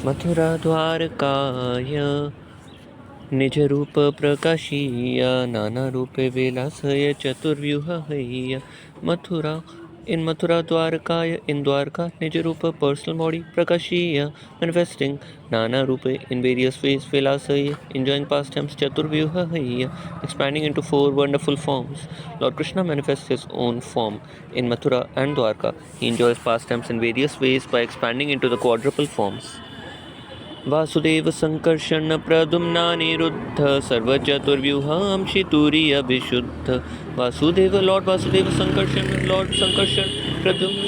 मथुरा द्वारकाय निजरूप प्रकाशीय नानारूपे विलासय चतुर्व्यूहय Mathura in Mathura Dwarkaya in Dwarka Nijarupa personal body Prakashiya manifesting Nana Rupe in various ways Vilasaya enjoying pastimes Chaturvyuhaya expanding into four wonderful forms. Lord Krishna manifests his own form in Mathura and Dwarka. He enjoys pastimes in various ways by expanding into the quadruple forms. Vasudev Sankarshan प्रद्युम्नानिरुद्ध सर्वचतुर्व्यूहांशि तुरीय विशुद्ध Vasudev Lord Vasudev Sankarshana lord Sankarshana Pradyumna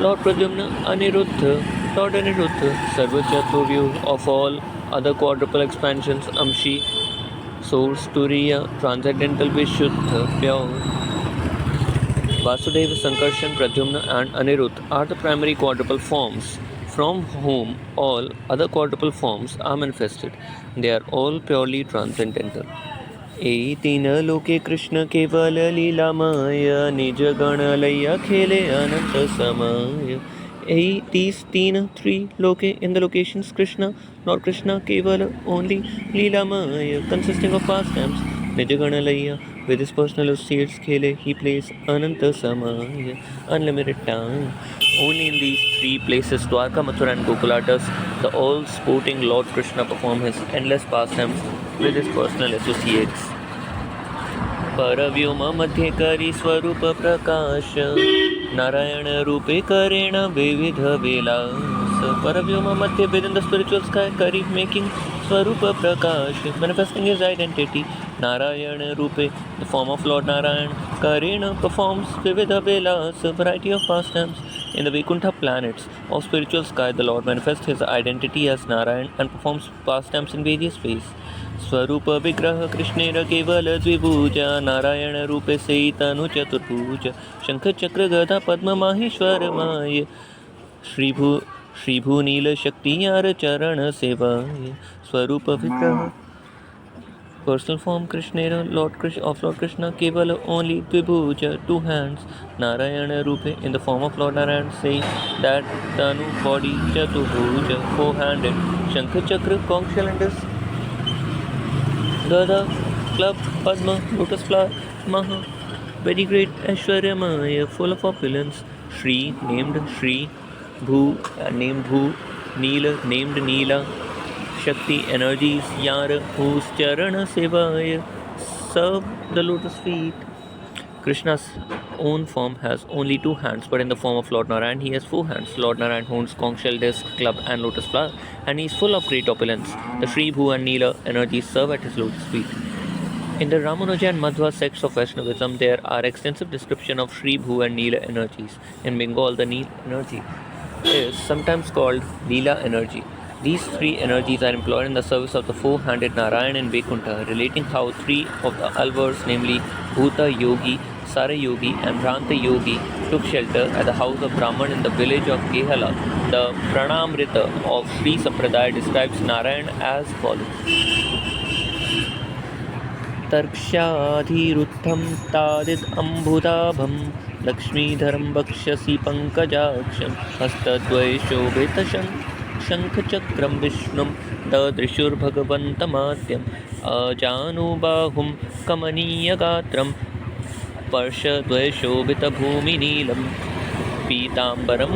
lord Pradyumna Aniruddha lord Aniruddha सर्वचतुर्व्यूह of all other quadruple expansions amshi source turiya transcendental vishuddha pure. Vasudeva, Sankarshan, Pradyumna and Anirudh are the primary quadruple forms from whom all other quadruple forms are manifested. They are all purely transcendental. ए तीन लोके कृष्ण केवल लीलामय निज गण लैया खेले अनंत समय. These three loke in the locations Krishna, Lord Krishna, Kevala, only Leelamaya, consisting of pastimes. Nijaganalaya, with his personal associates Khele, he plays Ananta Samaya, unlimited time. Only in these three places, Dwarka, Mathura and Gokula, does the all-sporting Lord Krishna perform his endless pastimes with his personal associates. परव्योम मध्ये करी स्वरूप प्रकाश नारायण रूपे करेण विविध विलास. Paravyoma Madhya within the spiritual sky, Kari making Swarupa Prakash, manifesting his identity. Narayana Rupe, the form of Lord Narayan. Karina performs Vividha Vilas, a variety of pastimes. In the Vaikuntha planets of spiritual sky, the Lord manifests his identity as Narayan and performs pastimes in various ways. स्वरूप विग्रह कृष्णेर केवल द्विभुजा नारायण रूपे से तनु चतुर्भुज शंख चक्र गदा पद्म Maheshwar my श्रीभू नील शक्ति यार चरण सेवाय. स्वरूप विग्रह personal form Krishnera of Lord Krishna Kevala only Dvibhuja, two hands. Narayana Rupe in the form of Lord Narayan saying that Tanu body Chatubhuja, four-handed. Shankha Chakra, conch shell and disc. Gada, club, Padma, lotus flower, Maha, very great Aishwarya Maya, full of opulence. Shri, named Shri, Bhu, named Bhu, Neela, named Neela, Shakti, energies, Yar, whose Charana Sevaya serve the lotus feet. Krishna's own form has only two hands, but in the form of Lord Narayan, he has four hands. Lord Narayan owns conch shell, disc, club, and lotus flower, and he is full of great opulence. The Sri, Bhu, and Neela energies serve at his lotus feet. In the Ramanuja and Madhva sects of Vaishnavism, there are extensive description of Sri, Bhu, and Neela energies. In Bengal, the Neel energy is sometimes called Leela energy. These three energies are employed in the service of the four-handed Narayan and Vaikuntha, relating how three of the Alvars, namely Bhuta Yogi, Sara Yogi, and Bhranta Yogi, took shelter at the house of Brahman in the village of Kehala. The Pranamrita of Sri Sampradaya describes Narayan as follows. तर्क्ष्याधिरुद्धं तादिद अम्बुदाभं लक्ष्मीधरं वक्षसि पङ्कजाक्षं हस्तद्वयशोभितशं शङ्खचक्रं विष्णुं ददृशुर्भगवन्तमाद्यम् अजानुबाहुं कमनीयगात्रं पर्शद्वयशोभितभूमिनीलं पीताम्बरं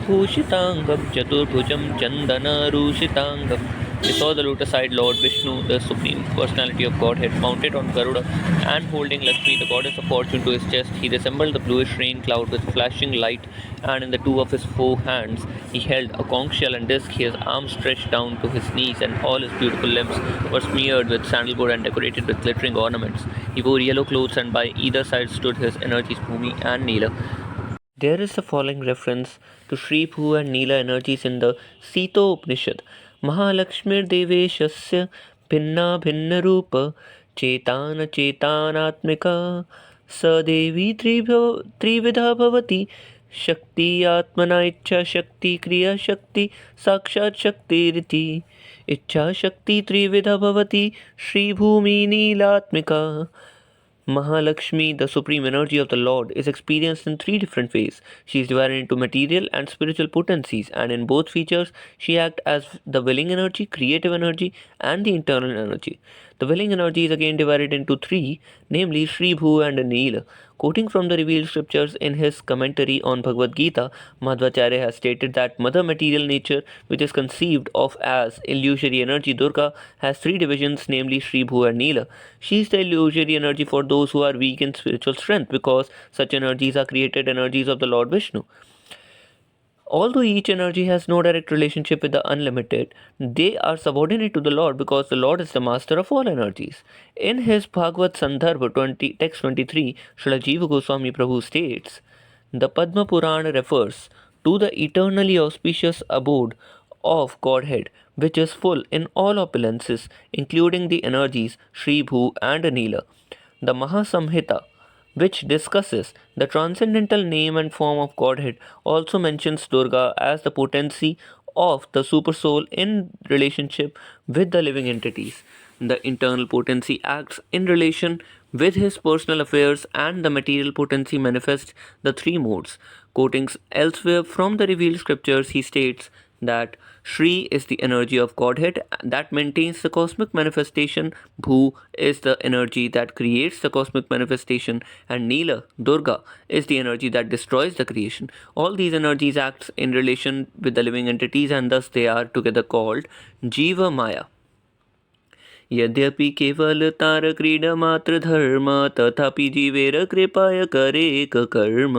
भूषिताङ्गं चतुर्भुजं चन्दनरूषिताङ्गम्. They saw the lotus-eyed Lord Vishnu, the Supreme Personality of Godhead, mounted on Garuda and holding Lakshmi, the goddess of fortune, to his chest. He resembled the bluish rain cloud with flashing light, and in the two of his four hands he held a conch shell and disc. His arms stretched down to his knees, and all his beautiful limbs were smeared with sandalwood and decorated with glittering ornaments. He wore yellow clothes, and by either side stood his energies Bhumi and Neela. There is the following reference to Sri Bhu and Neela energies in the Sito Upanishad. महालक्ष्मीर्देवेशस्य भिन्ना भिन्नरूप चेतानचेतानात्मिका स देवी त्रिविधा भवति शक्ति आत्मना इच्छाशक्ति क्रियाशक्ति साक्षात् शक्तिरिति. इच्छाशक्ति त्रिविधा भवति Sribhumi नीलात्मिका Mahalakshmi, the supreme energy of the Lord, is experienced in three different ways. She is divided into material and spiritual potencies, and in both features, she acts as the willing energy, creative energy, and the internal energy. The willing energy is again divided into three, namely Sri Bhu and Nila. Quoting from the revealed scriptures in his commentary on Bhagavad Gita, Madhvacharya has stated that Mother Material Nature, which is conceived of as illusory energy Durga, has three divisions, namely Sri Bhu and Nila. She is the illusory energy for those who are weak in spiritual strength, because such energies are created energies of the Lord Vishnu. Although each energy has no direct relationship with the unlimited, they are subordinate to the Lord because the Lord is the master of all energies. In his Bhagavad Sandarbha 20, text 23, Srila Jiva Goswami Prabhu states, the Padma Purana refers to the eternally auspicious abode of Godhead, which is full in all opulences, including the energies Sri Bhu and Nila. The Mahasamhita, which discusses the transcendental name and form of Godhead, also mentions Durga as the potency of the supersoul in relationship with the living entities. The internal potency acts in relation with his personal affairs, and the material potency manifests the three modes. Quoting elsewhere from the revealed scriptures, he states that Shri is the energy of Godhead that maintains the cosmic manifestation, Bhu is the energy that creates the cosmic manifestation, and Nila, Durga, is the energy that destroys the creation. All these energies act in relation with the living entities, and thus they are together called Jiva Maya. यद्यपि केवलतारक्रीडमात्रधर्म तथापि जीवेर कृपाय करेक कर्म.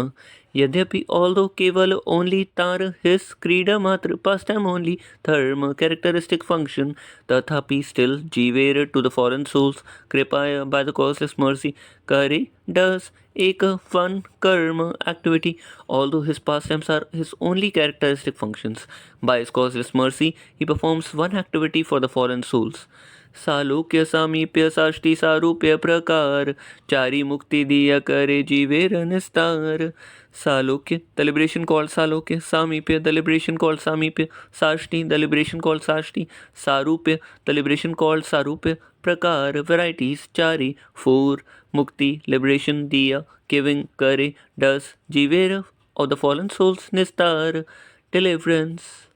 Yadyapi, although Keval only tar his Krida Matra pastime only dharma characteristic function, Tathapi still Jiver to the foreign souls, Kripaya by the causeless mercy, Kare does Eka fun karma activity, although his pastimes are his only characteristic functions. By his causeless mercy, he performs one activity for the foreign souls. सालोक्य सामीप्य साष्टि सारूप्य प्रकार चारी मुक्ति दिया करे जीवेर निस्तार. Salokya, the liberation called Salokya, Samipya, the liberation called Samipya, Sashti, the liberation called Sashti, Sarupya, the liberation called Sarupya, Prakar, varieties, Chari, four, Mukti, liberation, Diya, giving, Kare, does, Jivera, of the fallen souls, Nistar, deliverance.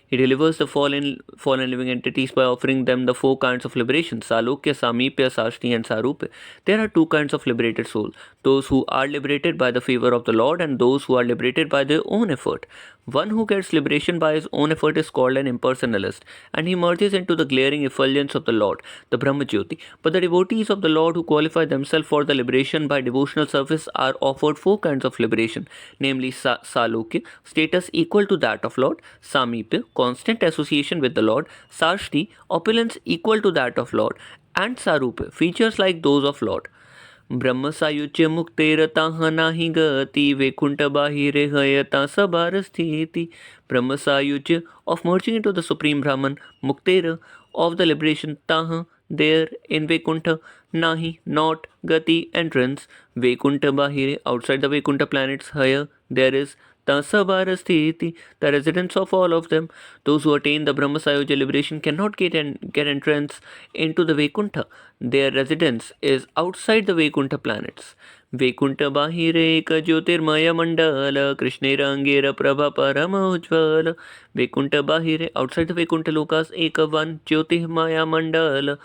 He delivers the fallen living entities by offering them the four kinds of liberation: Salokya, Samipya, Sashti, and Sarupya. There are two kinds of liberated soul: those who are liberated by the favor of the Lord, and those who are liberated by their own effort. One who gets liberation by his own effort is called an impersonalist, and he merges into the glaring effulgence of the Lord, the Brahmajyoti. But the devotees of the Lord who qualify themselves for the liberation by devotional service are offered four kinds of liberation, namely Salokya, status equal to that of Lord; Samipya, constant association with the Lord; Sashti, opulence equal to that of Lord; and Sarupya, features like those of Lord. ब्रह्मसायुज्य मुक्तेरता नाही गति वैकुंठ बाहिरे हयता सबार स्थिति. Brahmasayuja of merging into the Supreme Brahman, Muktera of the liberation, Taha there in Vaikuntha, Nahi not Gati entrance, Vaikuntha Bahire outside the Vaikuntha planets, Haya there is Tasabarasthiti, the residence of all of them. Those who attain the Brahmasayuja liberation cannot get entrance into the Vaikuntha. Their residence is outside the Vaikuntha planets. Vaikuntha Bahire Eka Jyotirmaya Mandala Krishnera Angera Prabha Parama Ujvala. Vaikuntha Bahire outside the Vaikuntha Lokas Eka one Jyotirmaya Mandala,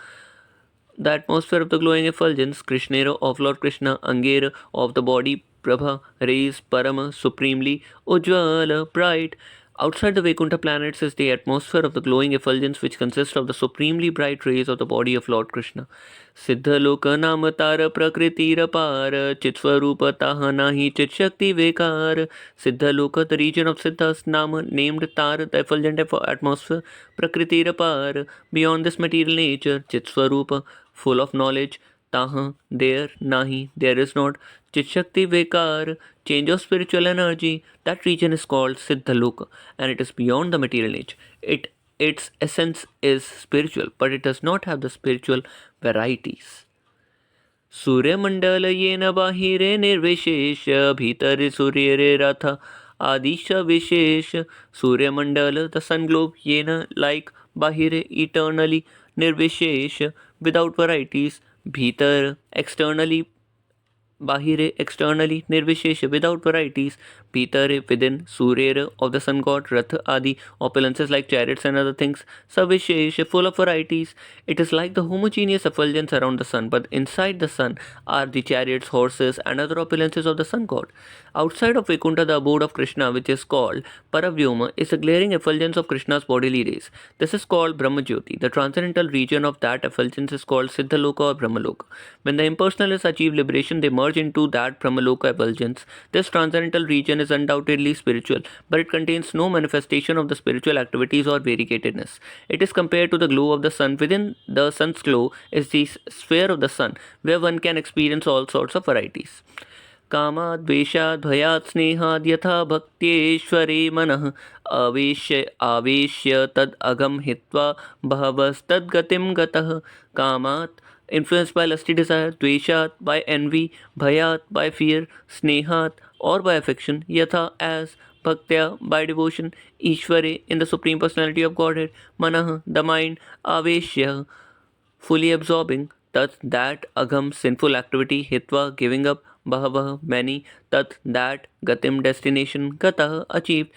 the atmosphere of the glowing effulgence, Krishnera of Lord Krishna, Angera of the body, Prabha, rays, Parama, supremely, Ujjvala, bright. Outside the Vaikuntha planets is the atmosphere of the glowing effulgence, which consists of the supremely bright rays of the body of Lord Krishna. Siddha loka nama tara prakriti rapara chitswarupa taha nahi chit shakti vekar. Siddha loka, the region of Siddha's nama, named Tara, the effulgent atmosphere, prakriti rapara, beyond this material nature, chitswarupa, full of knowledge, taha, there, nahi, there is not, chitshakti vekar, change of spiritual energy. That region is called Siddhaloka, and it is beyond the material nature. Its essence is spiritual, but it does not have the spiritual varieties. सूर्यमंडल येन बाहिरे निर्विशेष भीतर सूर्य रथ आदिश विशेष. Suryamandala, the sun globe, yena like bahire eternally nirvishesh, without varieties, Bhitar, externally, Bahire, externally, Nirvishesha, without varieties, Pitare, within, Suryera, of the sun god, Ratha, Adi, opulences like chariots and other things, Savishesha, full of varieties. It is like the homogeneous effulgence around the sun, but inside the sun are the chariots, horses, and other opulences of the sun god. Outside of Vaikuntha, the abode of Krishna, which is called Paravyoma, is a glaring effulgence of Krishna's bodily rays. This is called Brahmajyoti. The transcendental region of that effulgence is called Siddhaloka or Brahmaloka. When the impersonalists achieve liberation, they merge into that Brahmaloka effulgence. This transcendental region is undoubtedly spiritual, but it contains no manifestation of the spiritual activities or variegatedness. It is compared to the glow of the sun. Within the sun's glow is the sphere of the sun, where one can experience all sorts of varieties. कामाद्वेषाद् भयात् स्नेहाद् यथा भक्त्येश्वरे मनः आवेश्य तद् अगम हित्वा बहवस्तद्गतिं गतः कामात् influenced by lusty desire, dveshat by envy, bhayat by fear, snehat or by affection, yatha as, bhaktya by devotion, ishvare in the supreme personality of Godhead, manah the mind, aveshya fully absorbing, tat that agam sinful activity, hitva giving up, bahava many, tat that gatim destination, gata achieved.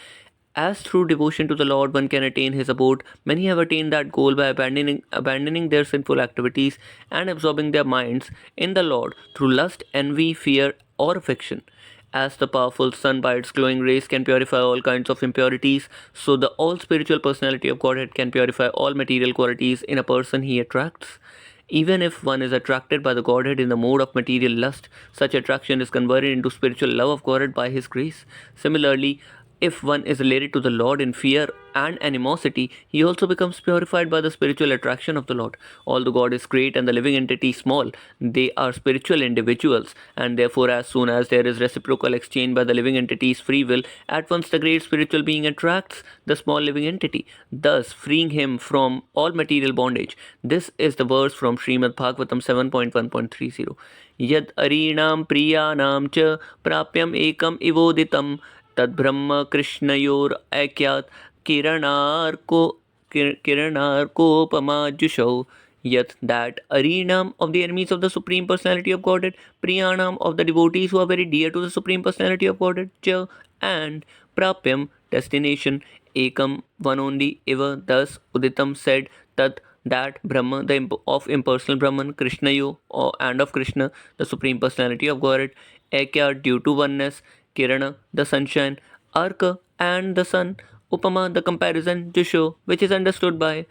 As through devotion to the Lord one can attain his abode, many have attained that goal by abandoning their sinful activities and absorbing their minds in the Lord through lust, envy, fear, or affection. As the powerful sun by its glowing rays can purify all kinds of impurities, so the all spiritual personality of Godhead can purify all material qualities in a person he attracts. Even if one is attracted by the Godhead in the mode of material lust, such attraction is converted into spiritual love of Godhead by His grace. Similarly, if one is related to the Lord in fear and animosity, he also becomes purified by the spiritual attraction of the Lord. Although God is great and the living entity small, they are spiritual individuals, and therefore, as soon as there is reciprocal exchange by the living entity's free will, at once the great spiritual being attracts the small living entity, thus freeing him from all material bondage. This is the verse from Srimad Bhagavatam 7.1.30. Yad arinam priyanam cha prapyam ekam ivoditam तद्ब्रह्म कृष्णयोर ऐक्यात् किरणार्कोपमाजुषौ yet that arenam of the enemies of the Supreme Personality of Godhead, priyanam of the devotees who are very dear to the Supreme Personality of Godhead, cha and prapyam destination, ekam one only, eva thus uditam said, tat that Brahma of impersonal Brahman, Krishnayo and of Krishna, the Supreme Personality of Godhead, Ekya due to oneness, Kirana, the sunshine, Arka, and the sun, Upama, the comparison, Jusho, which is understood by,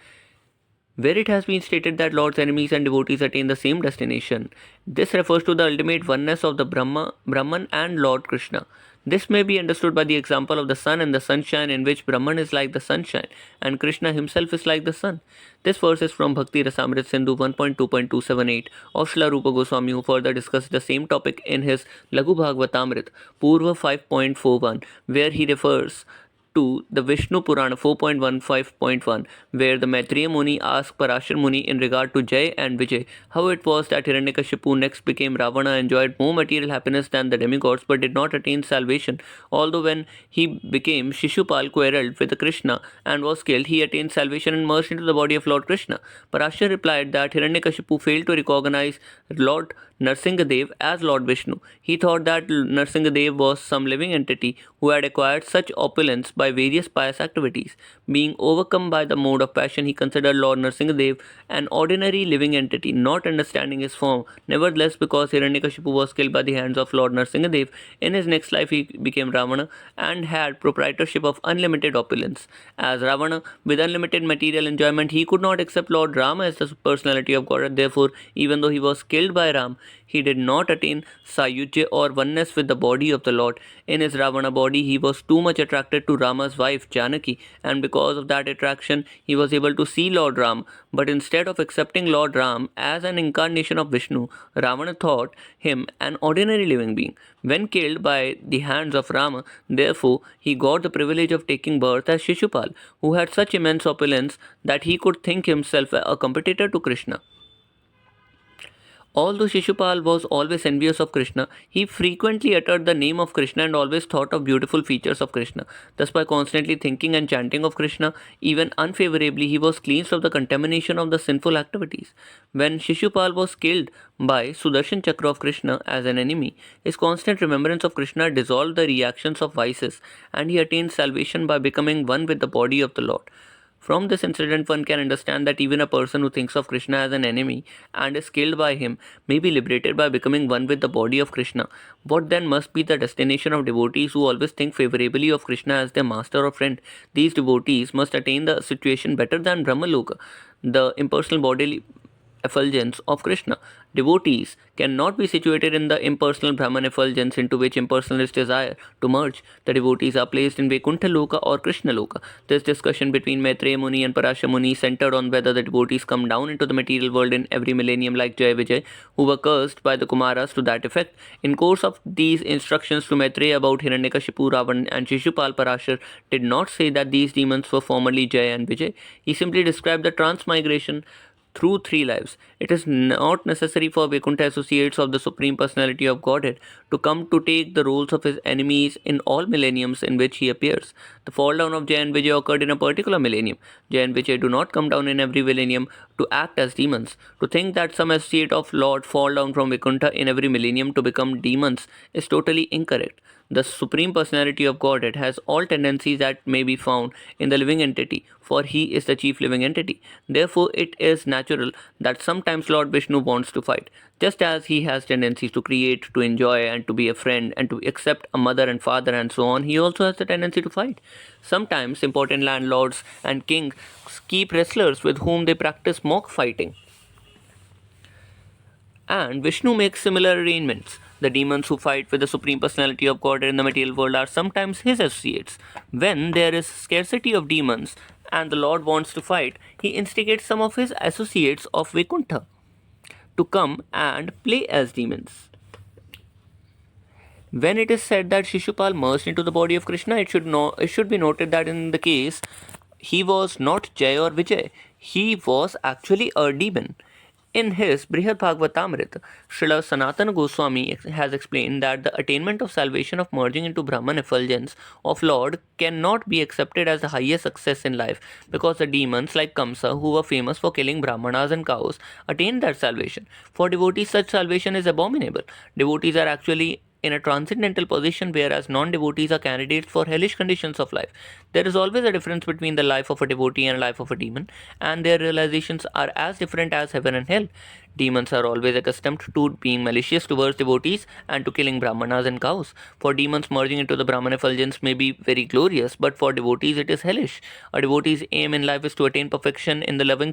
where it has been stated that Lord's enemies and devotees attain the same destination. This refers to the ultimate oneness of the Brahman and Lord Krishna. This may be understood by the example of the sun and the sunshine, in which Brahman is like the sunshine and Krishna himself is like the sun. This verse is from Bhakti Rasamrit Sindhu 1.2.278 of Srila Rupa Goswami, who further discussed the same topic in his Laghu Bhagavatamrit Purva 5.41, where he refers to the Vishnu Purana 4.15.1, where the Maitreya Muni asked Parashar Muni in regard to Jay and Vijay how it was that Hiranyakashipu next became Ravana, enjoyed more material happiness than the demigods, but did not attain salvation. Although when he became Shishupal quarreled with Krishna and was killed, he attained salvation and merged into the body of Lord Krishna. Parashar replied that Hiranyakashipu failed to recognize Lord Narsingadev as Lord Vishnu. He thought that Narsingadev was some living entity who had acquired such opulence by various pious activities. Being overcome by the mode of passion, he considered Lord Narsingadev an ordinary living entity, not understanding his form. Nevertheless, because Hiranyakashipu was killed by the hands of Lord Narsingadev, in his next life he became Ravana and had proprietorship of unlimited opulence. As Ravana, with unlimited material enjoyment, he could not accept Lord Rama as the personality of God. Therefore, even though he was killed by Ram, he did not attain Sayujya or oneness with the body of the Lord. In his Ravana body, he was too much attracted to Rama's wife Janaki, and because of that attraction, he was able to see Lord Ram. But instead of accepting Lord Ram as an incarnation of Vishnu, Ravana thought him an ordinary living being. When killed by the hands of Rama, therefore, he got the privilege of taking birth as Shishupal, who had such immense opulence that he could think himself a competitor to Krishna. Although Shishupal was always envious of Krishna, he frequently uttered the name of Krishna and always thought of beautiful features of Krishna. Thus, by constantly thinking and chanting of Krishna, even unfavorably, he was cleansed of the contamination of the sinful activities. When Shishupal was killed by Sudarshan Chakra of Krishna as an enemy, his constant remembrance of Krishna dissolved the reactions of vices, and he attained salvation by becoming one with the body of the Lord. From this incident, one can understand that even a person who thinks of Krishna as an enemy and is killed by him may be liberated by becoming one with the body of Krishna. What then must be the destination of devotees who always think favorably of Krishna as their master or friend? These devotees must attain the situation better than Brahmaloka, the impersonal bodily effulgence of Krishna. Devotees cannot be situated in the impersonal Brahman effulgence into which impersonalists desire to merge. The devotees are placed in Vaikuntha Loka or Krishna Loka. This discussion between Maitreya Muni and Parasha Muni centered on whether the devotees come down into the material world in every millennium like Jaya Vijay, who were cursed by the Kumaras to that effect. In course of these instructions to Maitreya about Hiranyakashipu, Ravan and Shishupal, Parashar did not say that these demons were formerly Jaya and Vijay. He simply described the transmigration through three lives. It is not necessary for Vaikuntha associates of the Supreme Personality of Godhead to come to take the roles of his enemies in all millenniums in which he appears. The fall down of Jay and Vijay occurred in a particular millennium. Jay and Vijay do not come down in every millennium to act as demons. To think that some associate of Lord fall down from Vaikuntha in every millennium to become demons is totally incorrect. The Supreme Personality of Godhead has all tendencies that may be found in the living entity, for he is the chief living entity. Therefore, it is natural that sometimes Lord Vishnu wants to fight. Just as he has tendencies to create, to enjoy, and to be a friend, and to accept a mother and father, and so on, he also has the tendency to fight. Sometimes important landlords and kings keep wrestlers with whom they practice mock fighting. And Vishnu makes similar arrangements. The demons who fight with the Supreme Personality of Godhead in the material world are sometimes his associates. When there is scarcity of demons and the Lord wants to fight, he instigates some of his associates of Vaikuntha to come and play as demons. When it is said that Shishupal merged into the body of Krishna, it should be noted that in the case he was not Jay or Vijay, he was actually a demon. In his Brihad Bhagavatamrita, Srila Sanatana Goswami has explained that the attainment of salvation of merging into Brahman effulgence of Lord cannot be accepted as the highest success in life because the demons like Kamsa, who were famous for killing Brahmanas and cows, attained that salvation. For devotees, such salvation is abominable. Devotees are actually in a transcendental position, whereas non-devotees are candidates for hellish conditions of life. There is always a difference between the life of a devotee and life of a demon, and their realizations are as different as heaven and hell. Demons are always accustomed to being malicious towards devotees and to killing brahmanas and cows. For demons, merging into the Brahman effulgence may be very glorious, but for devotees it is hellish. A devotee's aim in life is to attain perfection in the loving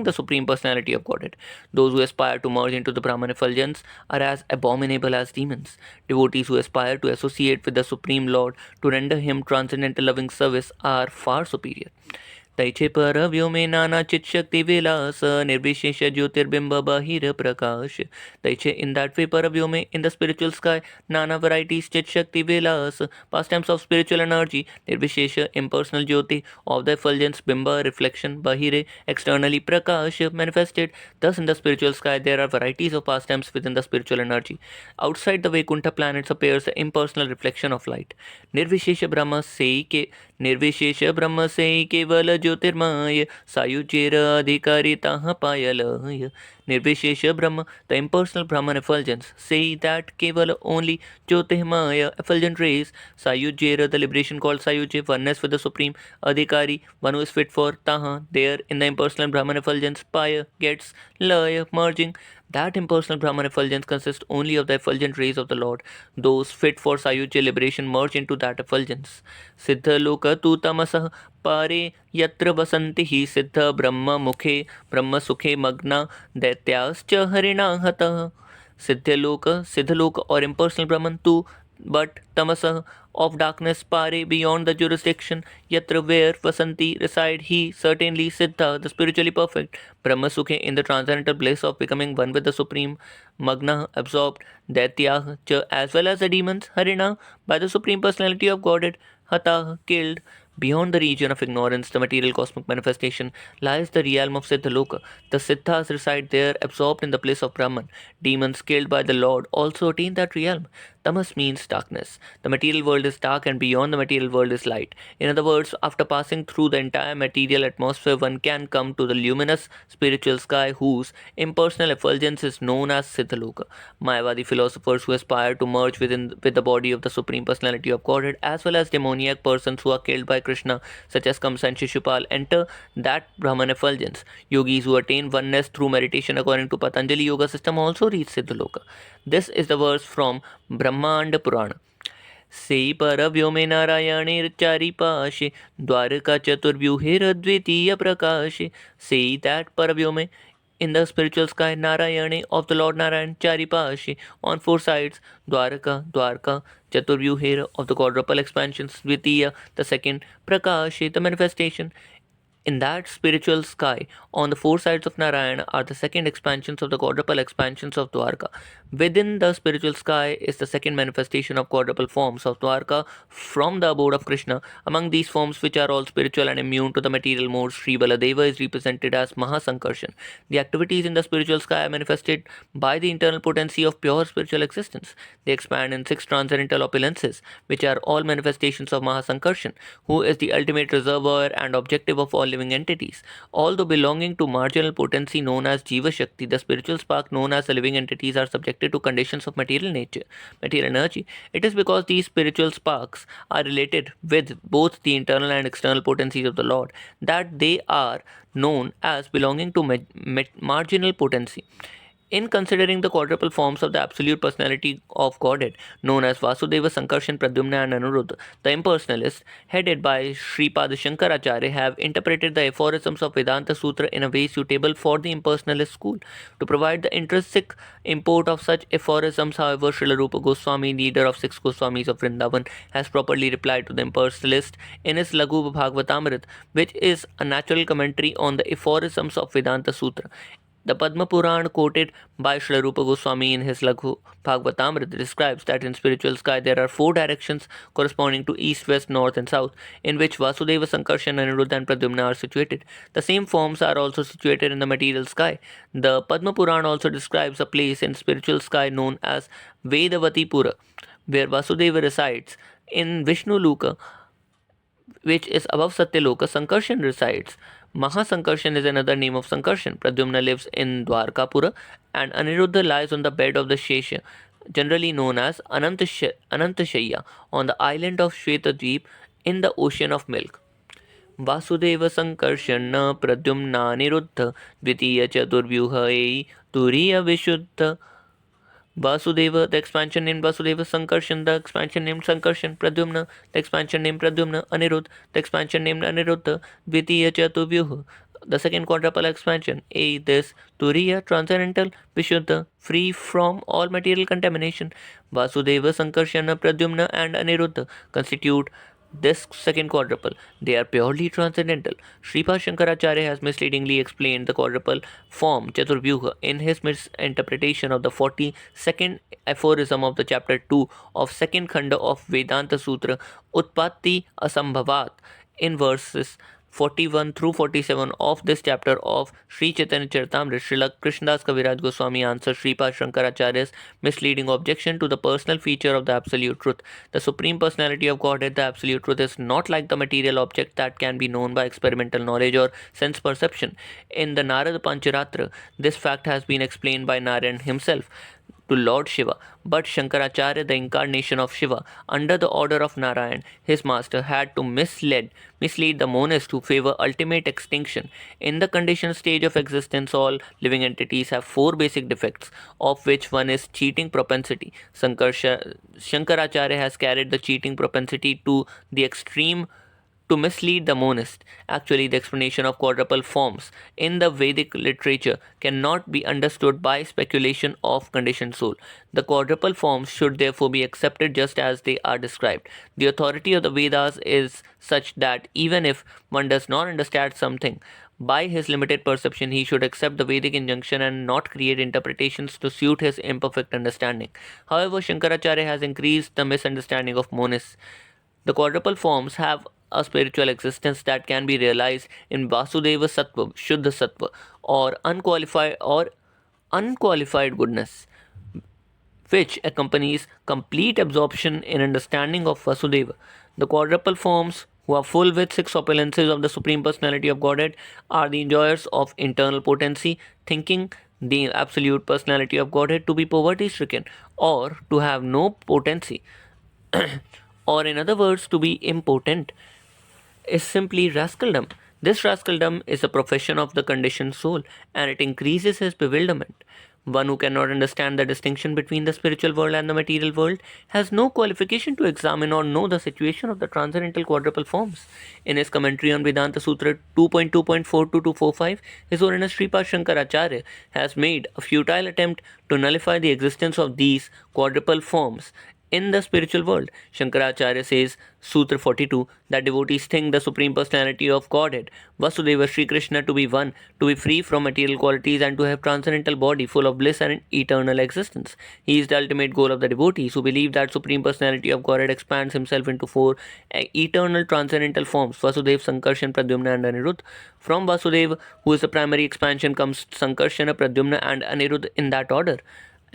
the Supreme Personality of Godhead. Those who aspire to merge into the Brahman effulgence are as abominable as demons. Devotees who aspire to associate with the Supreme Lord to render him transcendental loving service are far superior. तैचे परव्योमे नानाचित शक्ति विलास निर्विशेष ज्योतिर्बिंब बाहिर प्रकाश. तैचे in that way paravyome in the spiritual sky nana varieties chit shakti vilas, pastimes of spiritual energy, nirvishesha impersonal jyoti of the effulgence bimba reflection, bahire externally prakash manifested. Thus in the spiritual sky there are varieties of pastimes within the spiritual energy. Outside the Vaikuntha planets appears the impersonal reflection of light. Nirvishesha Brahma sei ke निर्विशेष ब्रह्म से केवल ज्योतिर्मय सायुज्येर अधिकारिता Pilot. Nirvishesha Brahma, the impersonal Brahman effulgence, say that Kevala only Jyotirmaya effulgent rays, Sayujera, the liberation called Sayuj, oneness with the Supreme Adhikari, one who is fit for Taha, there in the impersonal Brahman effulgence, Paya gets Laya, merging. That impersonal Brahman effulgence consists only of the effulgent rays of the Lord. Those fit for Sayuja liberation merge into that effulgence. Siddha Loka tu tamasah pare yatra vasanti siddha brahma mukhe brahma sukhe magna दैत्याश्च हरिणा हतः. Siddhaloka or impersonal Brahman too, but tamasah of darkness pare beyond the jurisdiction, yatra where vasanti reside he, certainly Siddha, the spiritually perfect, Brahma Sukhe in the transcendental bliss of becoming one with the Supreme, Magna absorbed, Daityah as well as the demons, Harina by the Supreme Personality of Godhead, Hata killed, Beyond the region of ignorance, the material cosmic manifestation, lies the realm of Siddhaloka. The Siddhas reside there, absorbed in the bliss of Brahman. Demons killed by the Lord also attain that realm. Tamas means darkness. The material world is dark, and beyond the material world is light. In other words, after passing through the entire material atmosphere, one can come to the luminous spiritual sky whose impersonal effulgence is known as Siddhaloka. Mayavadi philosophers who aspire to merge with the body of the Supreme Personality of Godhead, as well as demoniac persons who are killed by Krishna, such as Kamsa and Shishupal, enter that Brahman effulgence. Yogis who attain oneness through meditation according to Patanjali Yoga system also reach Siddhaloka. This is the verse from Brahmanda Purana. सेयि परव्योमे नारायणेर्चारिपाशे Dwarka चतुर्व्यूहेरद्वितीय प्रकाशे. Say that Paravyome in the spiritual sky, Narayane of the Lord Narayan, Charipashe on four sides, Dwarka, Chaturvyuhera of the quadruple expansions, Dvitiya, the second, Prakashe, the manifestation. In that spiritual sky, on the four sides of Narayana, are the second expansions of the quadruple expansions of Dwarka. Within the spiritual sky is the second manifestation of quadruple forms of Dwarka from the abode of Krishna. Among these forms, which are all spiritual and immune to the material modes, Sri Baladeva is represented as Mahasankarshan. The activities in the spiritual sky are manifested by the internal potency of pure spiritual existence. They expand in six transcendental opulences, which are all manifestations of Mahasankarshan, who is the ultimate reservoir and objective of all living entities. Although belonging to marginal potency known as Jiva Shakti, the spiritual spark known as the living entities are subjected to conditions of material nature, material energy. It is because these spiritual sparks are related with both the internal and external potencies of the Lord that they are known as belonging to marginal potency. In considering the quadruple forms of the absolute personality of Godhead, known as Vasudeva, Sankarshan, Pradyumna, and Anuruddha, the impersonalists, headed by Sripad Shankaracharya, have interpreted the aphorisms of Vedanta Sutra in a way suitable for the impersonalist school. To provide the intrinsic import of such aphorisms, however, Srila Rupa Goswami, leader of six Goswamis of Vrindavan, has properly replied to the impersonalist in his Laghu Bhagavatamrit, which is a natural commentary on the aphorisms of Vedanta Sutra. The Padma Puran quoted by Srila Rupa Goswami in his Laghu Bhagavatamrita describes that in spiritual sky there are four directions corresponding to east, west, north and south, in which Vasudeva, Sankarshan, Aniruddha and Pradyumna are situated. The same forms are also situated in the material sky. The Padma Puran also describes a place in spiritual sky known as Vedavati Pura, where Vasudeva resides. In Vishnu Loka, which is above Satyaloka, Sankarshan resides. Mahasankarshan is another name of Sankarshan. Pradyumna lives in Dwarkapura, and Aniruddha lies on the bed of the Shesha, generally known as Anantashaya, on the island of Shvetadweep in the ocean of milk. Vasudev Sankarshan प्रद्युम्नानिरुद्ध द्वितीय चतुर्व्यूह तुरीय विशुद्ध. Vasudeva, the expansion named Vasudeva, Sankarshan, the expansion named Sankarshan, Pradyumna, the expansion named Pradyumna, Anirudh, the expansion named Aniruddha, Dvitiya Chatuvyuha, the second quadruple expansion. A. This Turiya, transcendental, Vishuddha, free from all material contamination. Vasudeva, Sankarshana, Pradyumna, and Aniruddha constitute this second quadruple. They are purely transcendental. Sripad Shankaracharya has misleadingly explained the quadruple form Chaturvyuha in his misinterpretation of the 42nd aphorism of the chapter 2 of second khanda of Vedanta Sutra Utpatti Asambhavat in verses 41 through 47 of this chapter of Sri Chaitanya Charitamrita. Srila Krishnadas Kaviraj Goswami answers Sripad Shankaracharya's misleading objection to the personal feature of the Absolute Truth. The Supreme Personality of Godhead, the Absolute Truth, is not like the material object that can be known by experimental knowledge or sense perception. In the Narada Pancharatra, this fact has been explained by Narayan himself to Lord Shiva, but Shankaracharya, the incarnation of Shiva, under the order of Narayan, his master, had to mislead the monist to favor ultimate extinction. In the conditioned stage of existence, all living entities have four basic defects, of which one is cheating propensity. Shankaracharya has carried the cheating propensity to the extreme to mislead the monist. Actually, the explanation of quadruple forms in the Vedic literature cannot be understood by speculation of conditioned soul. The quadruple forms should therefore be accepted just as they are described. The authority of the Vedas is such that even if one does not understand something, by his limited perception, he should accept the Vedic injunction and not create interpretations to suit his imperfect understanding. However, Shankaracharya has increased the misunderstanding of monists. The quadruple forms have a spiritual existence that can be realized in Vasudeva Sattva, Shuddha Sattva, or unqualified goodness, which accompanies complete absorption in understanding of Vasudeva. The quadruple forms, who are full with six opulences of the Supreme Personality of Godhead, are the enjoyers of internal potency, thinking the absolute personality of Godhead to be poverty stricken or to have no potency, or in other words, to be impotent, is simply rascaldom. This rascaldom is a profession of the conditioned soul, and it increases his bewilderment. One who cannot understand the distinction between the spiritual world and the material world has no qualification to examine or know the situation of the transcendental quadruple forms. In his commentary on Vedanta Sutra 2.2.42-245, His Holiness Sripad Shankaracharya has made a futile attempt to nullify the existence of these quadruple forms in the spiritual world. Shankaracharya says, Sutra 42, that devotees think the Supreme Personality of Godhead, Vasudeva Sri Krishna, to be one, to be free from material qualities, and to have transcendental body full of bliss and eternal existence. He is the ultimate goal of the devotees who believe that Supreme Personality of Godhead expands himself into four eternal transcendental forms: Vasudev, Sankarshan, Pradyumna, and Anirudh. From Vasudeva, who is the primary expansion, comes Sankarshana, Pradyumna, and Anirudh in that order.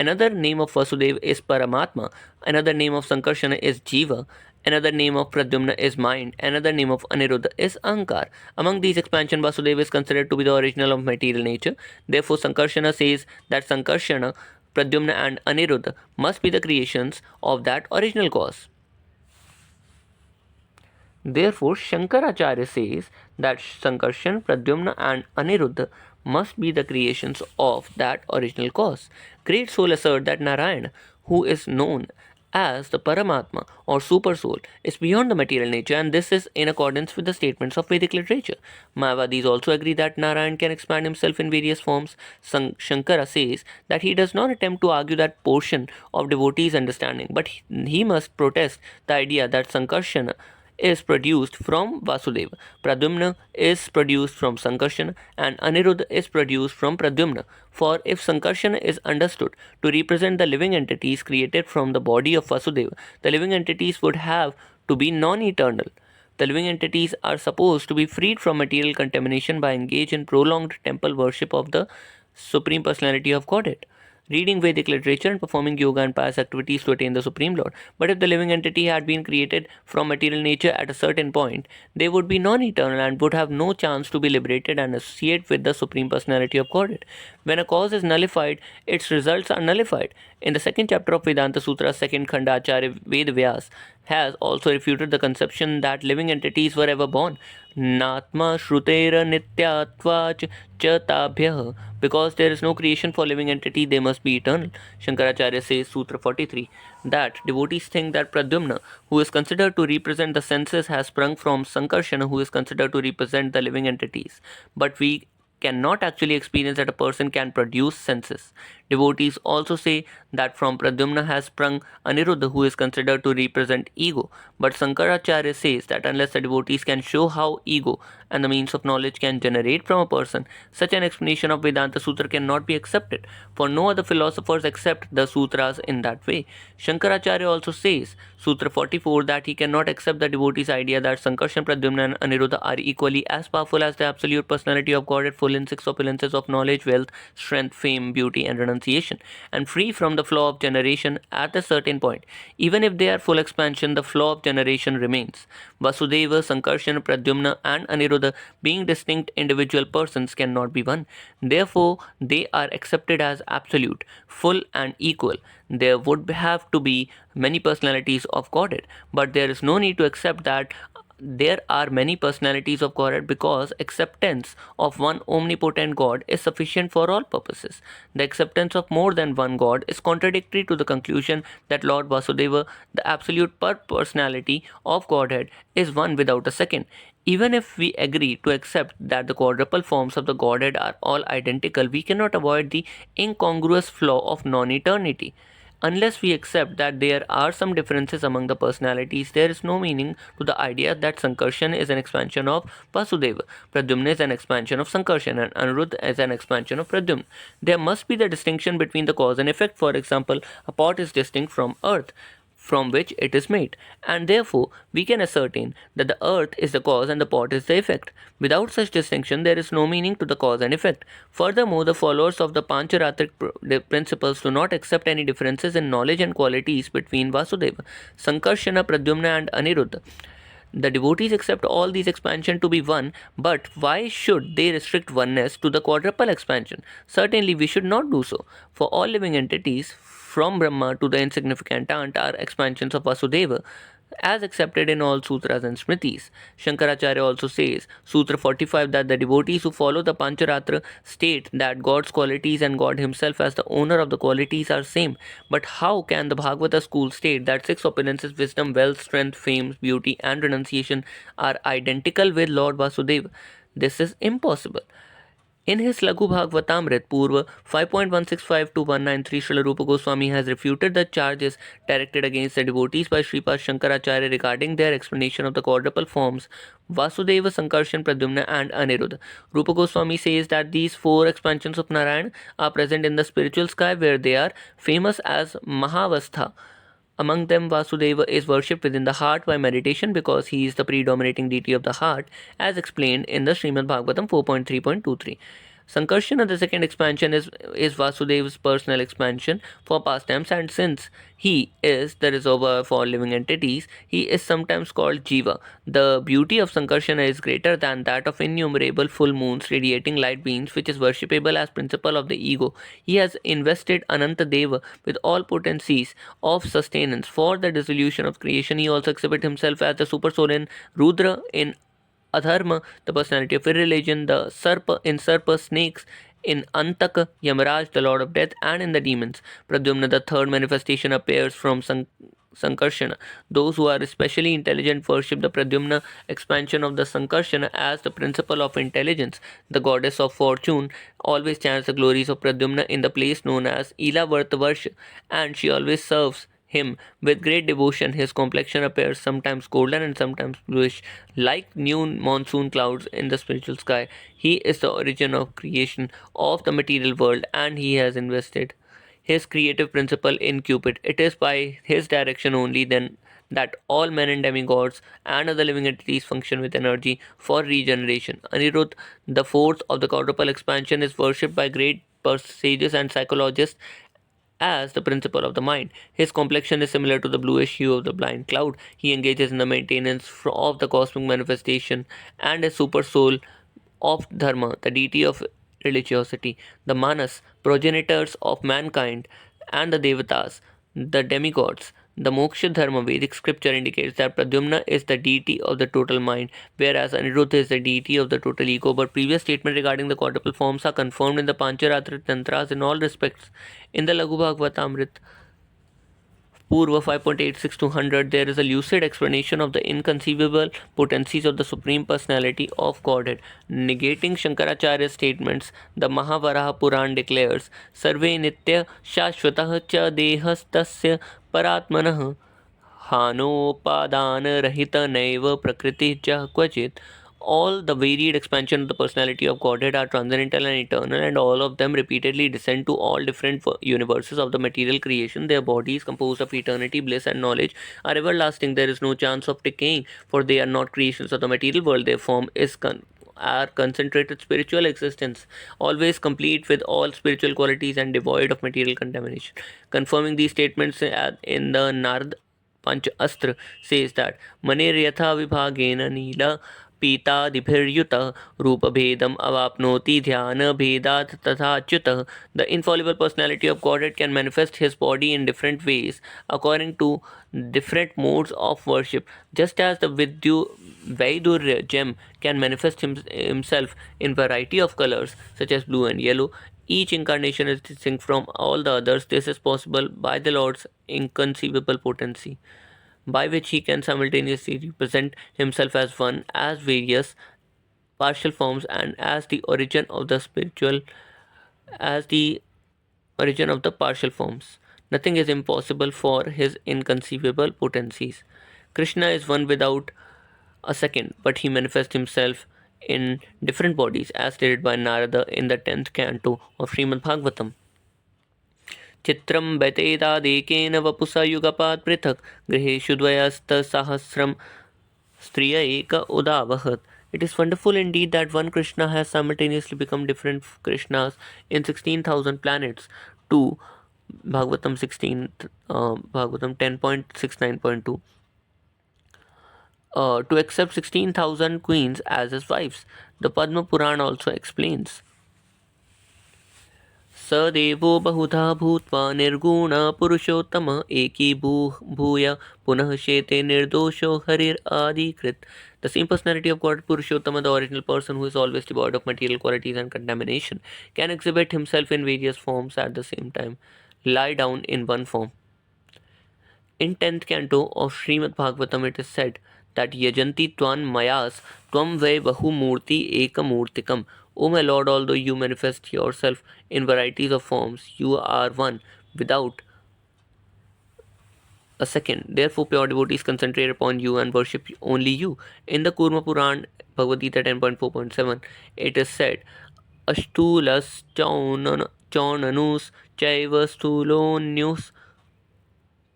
Another name of Vasudeva is Paramatma. Another name of Sankarshana is Jiva. Another name of Pradyumna is mind. Another name of Aniruddha is Ankar. Among these expansions, Vasudeva is considered to be the original of material nature. Therefore, Sankarshana says that Sankarshana, Pradyumna, and Aniruddha must be the creations of that original cause. Therefore, Shankaracharya says that Sankarshan, Pradyumna, and Aniruddha must be the creations of that original cause. Great Soul assert that Narayana, who is known as the Paramatma or Super Soul, is beyond the material nature, and this is in accordance with the statements of Vedic literature. Mayavadis also agree that Narayan can expand himself in various forms. Shankara says that he does not attempt to argue that portion of devotees' understanding, but he must protest the idea that Sankarshana is produced from Vasudeva, Pradyumna is produced from Sankarshana, and Aniruddha is produced from Pradyumna. For if Sankarshana is understood to represent the living entities created from the body of Vasudeva, the living entities would have to be non-eternal. The living entities are supposed to be freed from material contamination by engage in prolonged temple worship of the Supreme Personality of Godhead, reading Vedic literature, and performing yoga and pious activities to attain the Supreme Lord. But if the living entity had been created from material nature at a certain point, they would be non-eternal and would have no chance to be liberated and associate with the Supreme Personality of Godhead. When a cause is nullified, its results are nullified. In the second chapter of Vedanta Sutra, second Khanda, Acharya Vedvyas has also refuted the conception that living entities were ever born. Natma Shrutera Nityatvac Chatabhyah. Because there is no creation for living entity, they must be eternal. Shankaracharya says, Sutra 43, that devotees think that Pradyumna, who is considered to represent the senses, has sprung from Sankarshana, who is considered to represent the living entities. But we cannot actually experience that a person can produce senses. Devotees also say that from Pradyumna has sprung Aniruddha, who is considered to represent ego. But Sankaracharya says that unless the devotees can show how ego and the means of knowledge can generate from a person, such an explanation of Vedanta Sutra cannot be accepted, for no other philosophers accept the sutras in that way. Shankaracharya also says, Sutra 44, that he cannot accept the devotee's idea that Sankarshan, Pradyumna, and Aniruddha are equally as powerful as the absolute personality of Godhead, full in six opulences of knowledge, wealth, strength, fame, beauty, and renunciation, and free from the flaw of generation at a certain point. Even if they are full expansion, the flaw of generation remains. Vasudeva, Sankarshan, Pradyumna, and Aniruddha, being distinct individual persons, cannot be one. Therefore, they are accepted as absolute, full, and equal. There would have to be many personalities of Godhead, but there is no need to accept that there are many personalities of Godhead, because acceptance of one omnipotent God is sufficient for all purposes. The acceptance of more than one God is contradictory to the conclusion that Lord Vasudeva, the absolute personality of Godhead, is one without a second. Even if we agree to accept that the quadruple forms of the Godhead are all identical, we cannot avoid the incongruous flaw of non-eternity. Unless we accept that there are some differences among the personalities, there is no meaning to the idea that Sankarshan is an expansion of Vasudeva, Pradyumna is an expansion of Sankarshan, and Aniruddha is an expansion of Pradyumna. There must be the distinction between the cause and effect. For example, a pot is distinct from earth. from which it is made, and therefore we can ascertain that the earth is the cause and the pot is the effect. Without such distinction, there is no meaning to the cause and effect. Furthermore, the followers of the Pancharatric principles do not accept any differences in knowledge and qualities between Vasudeva, Sankarshana, Pradyumna, and Aniruddha. The devotees accept all these expansion to be one, but why should they restrict oneness to the quadruple expansion? Certainly, we should not do so. For all living entities, from Brahma to the insignificant ant, are expansions of Vasudeva, as accepted in all sutras and smritis. Shankaracharya also says, Sutra 45, that the devotees who follow the Pancharatra state that God's qualities and God Himself as the owner of the qualities are same. But how can the Bhagavata school state that six opulences, wisdom, wealth, strength, fame, beauty, and renunciation are identical with Lord Vasudeva? This is impossible. In his Laghu Bhagavatamrit Purva 5.165 to 193, Srila Rupa Goswami has refuted the charges directed against the devotees by Sripad Shankaracharya regarding their explanation of the quadruple forms Vasudeva, Sankarshan, Pradyumna, and Aniruddha. Rupa Goswami says that these four expansions of Narayan are present in the spiritual sky where they are famous as Mahavastha. Among them, Vasudeva is worshipped within the heart by meditation because he is the predominating deity of the heart, as explained in the Srimad Bhagavatam 4.3.23. Sankarshana, the second expansion, is Vasudeva's personal expansion for pastimes, and since he is the reservoir for living entities, he is sometimes called Jiva. The beauty of Sankarshana is greater than that of innumerable full moons radiating light beams, which is worshipable as principle of the ego. He has invested Anantadeva with all potencies of sustenance for the dissolution of creation. He also exhibits himself as the super soul in Rudra, in Adharma, the personality of irreligion, the Sarpa in Sarpa, snakes in Antaka, Yamaraj, the lord of death, and in the demons. Pradyumna, the third manifestation, appears from Sankarshana. Those who are especially intelligent worship the Pradyumna expansion of the Sankarshana as the principle of intelligence. The goddess of fortune always chants the glories of Pradyumna in the place known as Ilavartavarsha, and she always serves him with great devotion. His complexion appears sometimes golden and sometimes bluish, like new monsoon clouds in the spiritual sky. He is the origin of creation of the material world, and he has invested his creative principle in Cupid. It is by his direction only then that all men and demigods and other living entities function with energy for regeneration. Anirudh, the fourth of the quadruple expansion, is worshipped by great sages and psychologists as the principle of the mind. His complexion is similar to the bluish hue of the blind cloud. He engages in the maintenance of the cosmic manifestation and a super soul of Dharma, the deity of religiosity, the Manas, progenitors of mankind, and the Devatas, the demigods. The Moksha Dharma Vedic scripture indicates that Pradyumna is the deity of the total mind, whereas Aniruddha is the deity of the total ego. But previous statements regarding the quadruple forms are confirmed in the Pancharatra Tantras in all respects. In the Laghu Bhagavatamrit Purva 5.86 to 100, there is a lucid explanation of the inconceivable potencies of the Supreme Personality of Godhead. Negating Shankaracharya's statements, the Mahavaraha Puran declares, Sarve Nitya Shashvatah Cha Dehastasya Paratmanah Hanopadanarahita Prakriti Cha Kvachit. All the varied expansion of the personality of Godhead are transcendental and eternal, and all of them repeatedly descend to all different universes of the material creation. Their bodies, composed of eternity, bliss, and knowledge, are everlasting. There is no chance of decaying, for they are not creations of the material world. Their form is are concentrated spiritual existence, always complete with all spiritual qualities and devoid of material contamination. Confirming these statements in the Nard Panch Astra says that Maner Yatha Vibhagena Nila पीतादिभिर्युतः रूपभेदम अवाप्नोति ध्यान भेदात् तथाच्युतः. The infallible personality of Godhead can manifest his body in different ways according to different modes of worship, just as the Vaidurya gem can manifest himself in variety of colors such as blue and yellow. Each incarnation is distinct from all the others. This is possible by the Lord's inconceivable potency, by which he can simultaneously represent himself as one, as various partial forms, and as the origin of the spiritual, as the origin of the partial forms. Nothing is impossible for his inconceivable potencies. Krishna is one without a second, but he manifests himself in different bodies, as stated by Narada in the 10th canto of Srimad Bhagavatam. चित्रं व्यतेतादेकेन वपुषा युगपात् पृथक् गृहेषु द्वयस्तसहस्रं स्त्रिय एक udavahat. It is wonderful indeed that one Krishna has simultaneously become different Krishnas in 16,000 planets. 2. Bhagavatam 16, Bhagavatam 10.69.2. To accept 16,000 queens as his wives. The Padma Puran also explains. स देवो बहुधा भूत्वा निर्गुणपुरुषोत्तम भूय पुनः शेते निर्दोषो हरिरादिकृत्. The same personality of God Purushottama, the original person who is always devoid of material qualities and contamination, can exhibit himself in various forms at the same time. Lie down in one form. In 10th canto of Srimad Bhagavatam it is said that Yajanti Twan Mayas Tvam Vai Bahumurti Ekamurtikam. O my Lord, although you manifest yourself in varieties of forms, you are one without a second. Therefore, pure devotees concentrate upon you and worship only you. In the Kurma Puran, Bhagavad Gita 10.4.7, it is said, Ashtulas Chaunanus Chaiva Stulonyus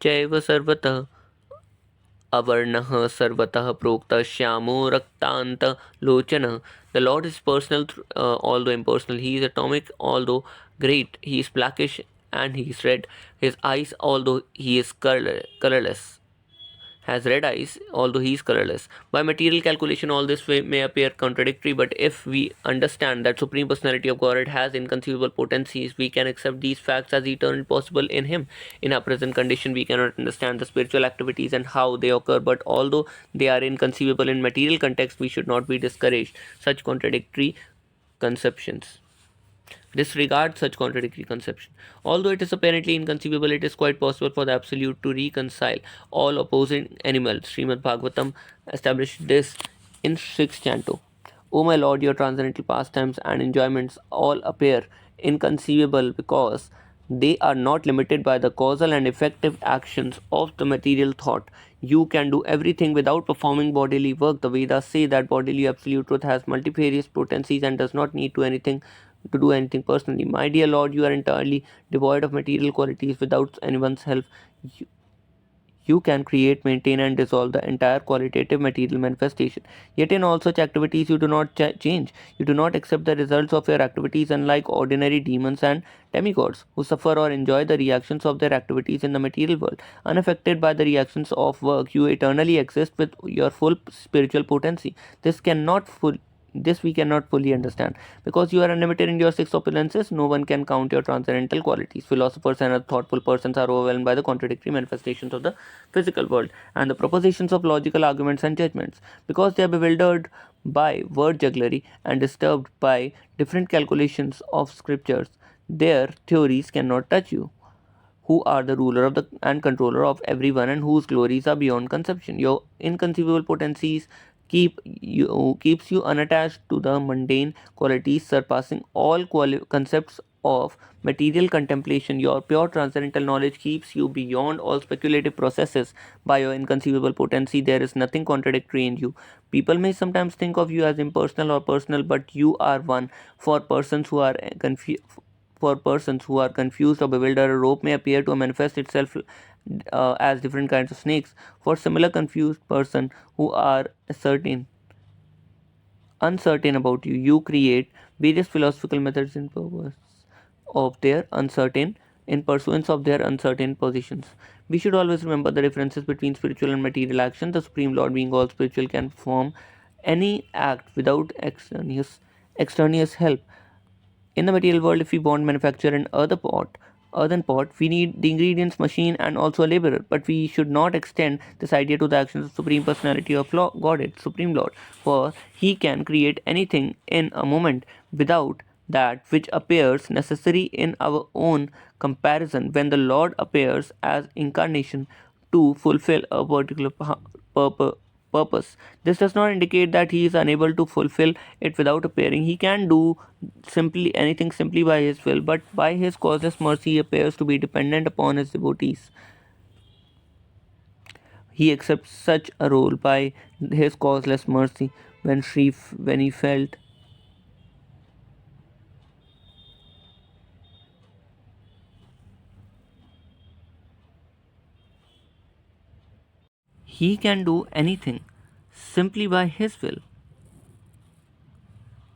Chaiva Sarvatah Avarnah Sarvatah Prokta Shyamo Raktanta Lochana. The Lord is personal, although impersonal. He is atomic, although great. He is blackish and he is red. His eyes, although he is colorless, has red eyes, although he is colorless. By material calculation, all this may appear contradictory, but if we understand that Supreme Personality of Godhead has inconceivable potencies, we can accept these facts as eternally possible in Him. In our present condition, we cannot understand the spiritual activities and how they occur, but although they are inconceivable in material context, we should not be discouraged. Such contradictory conceptions. Disregard such contradictory conception. Although it is apparently inconceivable, it is quite possible for the Absolute to reconcile all opposing animals. Srimad Bhagavatam established this in 6th canto. O my Lord, your transcendental pastimes and enjoyments all appear inconceivable because they are not limited by the causal and effective actions of the material thought. You can do everything without performing bodily work. The Vedas say that bodily absolute truth has multifarious potencies and does not need to do anything personally. My dear Lord, you are entirely devoid of material qualities without anyone's help. You can create, maintain, and dissolve the entire qualitative material manifestation. Yet, in all such activities, you do not change. You do not accept the results of your activities, unlike ordinary demons and demigods, who suffer or enjoy the reactions of their activities in the material world. Unaffected by the reactions of work, you eternally exist with your full spiritual potency. This we cannot fully understand. Because you are unlimited in your six opulences, no one can count your transcendental qualities. Philosophers and other thoughtful persons are overwhelmed by the contradictory manifestations of the physical world and the propositions of logical arguments and judgments. Because they are bewildered by word jugglery and disturbed by different calculations of scriptures, their theories cannot touch you, who are the ruler of the and controller of everyone and whose glories are beyond conception. Your inconceivable potencies keeps you unattached to the mundane qualities, surpassing all concepts of material contemplation. Your pure transcendental knowledge keeps you beyond all speculative processes. By your inconceivable potency, there is nothing contradictory in you. People may sometimes think of you as impersonal or personal, but you are one. For persons who are confused or bewildered, a rope may appear to manifest itself as different kinds of snakes. For similar confused person who are uncertain about you, you create various philosophical methods in pursuance of their uncertain positions. We should always remember the differences between spiritual and material action. The Supreme Lord, being all spiritual, can perform any act without extraneous help. In the material world, if we want to manufacture an earthen pot, we need the ingredients, machine, and also a laborer. But we should not extend this idea to the actions of Supreme Personality of Godhead, Supreme Lord, for He can create anything in a moment without that which appears necessary in our own comparison. When the Lord appears as incarnation to fulfill a particular purpose. This does not indicate that he is unable to fulfill it without appearing. He can do simply anything simply by his will, but by his causeless mercy he appears to be dependent upon his devotees. He accepts such a role by his causeless mercy when he felt He can do anything simply by His will.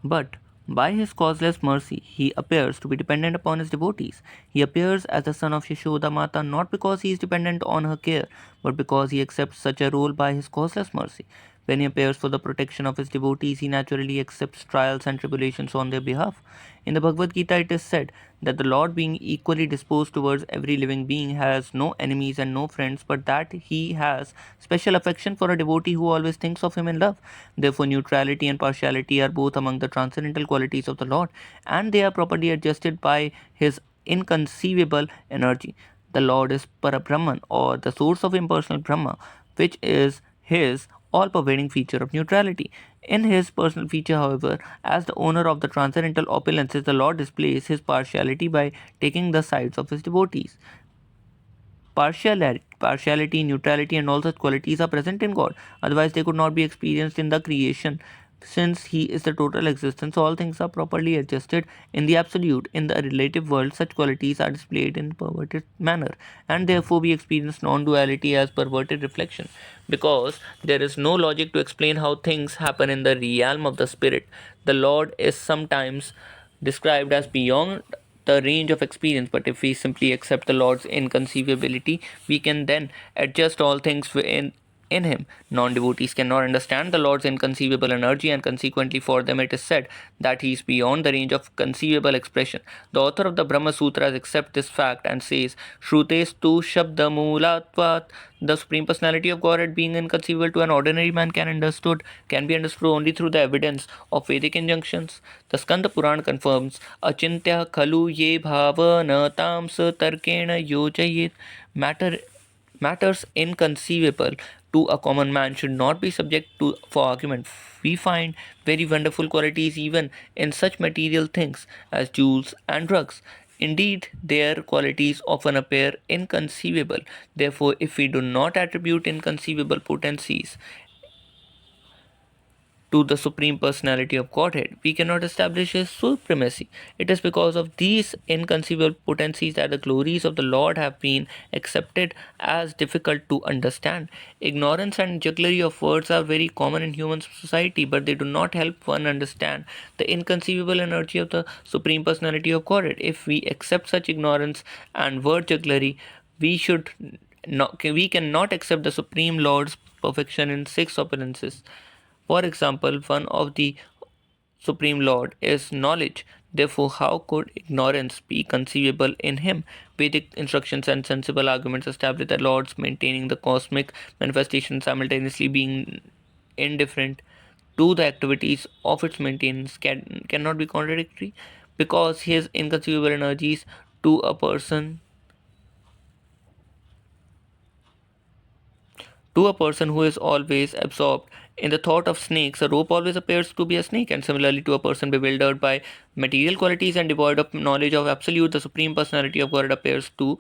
But by his causeless mercy, he appears to be dependent upon his devotees. He appears as the son of Yashoda Mata not because he is dependent on her care, but because he accepts such a role by his causeless mercy. When he appears for the protection of his devotees, he naturally accepts trials and tribulations on their behalf. In the Bhagavad Gita, it is said that the Lord, being equally disposed towards every living being, has no enemies and no friends, but that he has special affection for a devotee who always thinks of him in love. Therefore, neutrality and partiality are both among the transcendental qualities of the Lord, and they are properly adjusted by his inconceivable energy. The Lord is Parabrahman, or the source of impersonal Brahma, which is his all pervading feature of neutrality. In his personal feature, however, as the owner of the transcendental opulences, the Lord displays his partiality by taking the sides of his devotees. Partiality, neutrality, and all such qualities are present in God. Otherwise, they could not be experienced in the creation. Since He is the total existence, all things are properly adjusted in the absolute. In the relative world, such qualities are displayed in perverted manner, and therefore we experience non-duality as perverted reflection. Because there is no logic to explain how things happen in the realm of the spirit, the Lord is sometimes described as beyond the range of experience. But if we simply accept the Lord's inconceivability, we can then adjust all things in Him. Non devotees cannot understand the Lord's inconceivable energy, and consequently, for them it is said that He is beyond the range of conceivable expression. The author of the Brahma Sutras accepts this fact and says, Shrutestu Shabda Moolatvat. The Supreme Personality of Godhead, being inconceivable to an ordinary man, can be understood only through the evidence of Vedic injunctions. The Skanda Puran confirms, Achintya khalu ye bhavana tams tarkena yojayet. Matter Matters inconceivable to a common man should not be subject to for argument. We find very wonderful qualities even in such material things as jewels and drugs. Indeed, their qualities often appear inconceivable. Therefore, if we do not attribute inconceivable potencies to the Supreme Personality of Godhead, we cannot establish His supremacy. It is because of these inconceivable potencies that the glories of the Lord have been accepted as difficult to understand. Ignorance and jugglery of words are very common in human society, but they do not help one understand the inconceivable energy of the Supreme Personality of Godhead. If we accept such ignorance and word jugglery, we cannot accept the Supreme Lord's perfection in six opulences. For example, one of the Supreme Lord is knowledge. Therefore, how could ignorance be conceivable in him? Vedic instructions and sensible arguments establish that Lords maintaining the cosmic manifestation simultaneously being indifferent to the activities of its maintenance cannot be contradictory, because his inconceivable energies to a person To a person who is always absorbed in the thought of snakes, a rope always appears to be a snake, and similarly to a person bewildered by material qualities and devoid of knowledge of absolute, the supreme personality of God appears to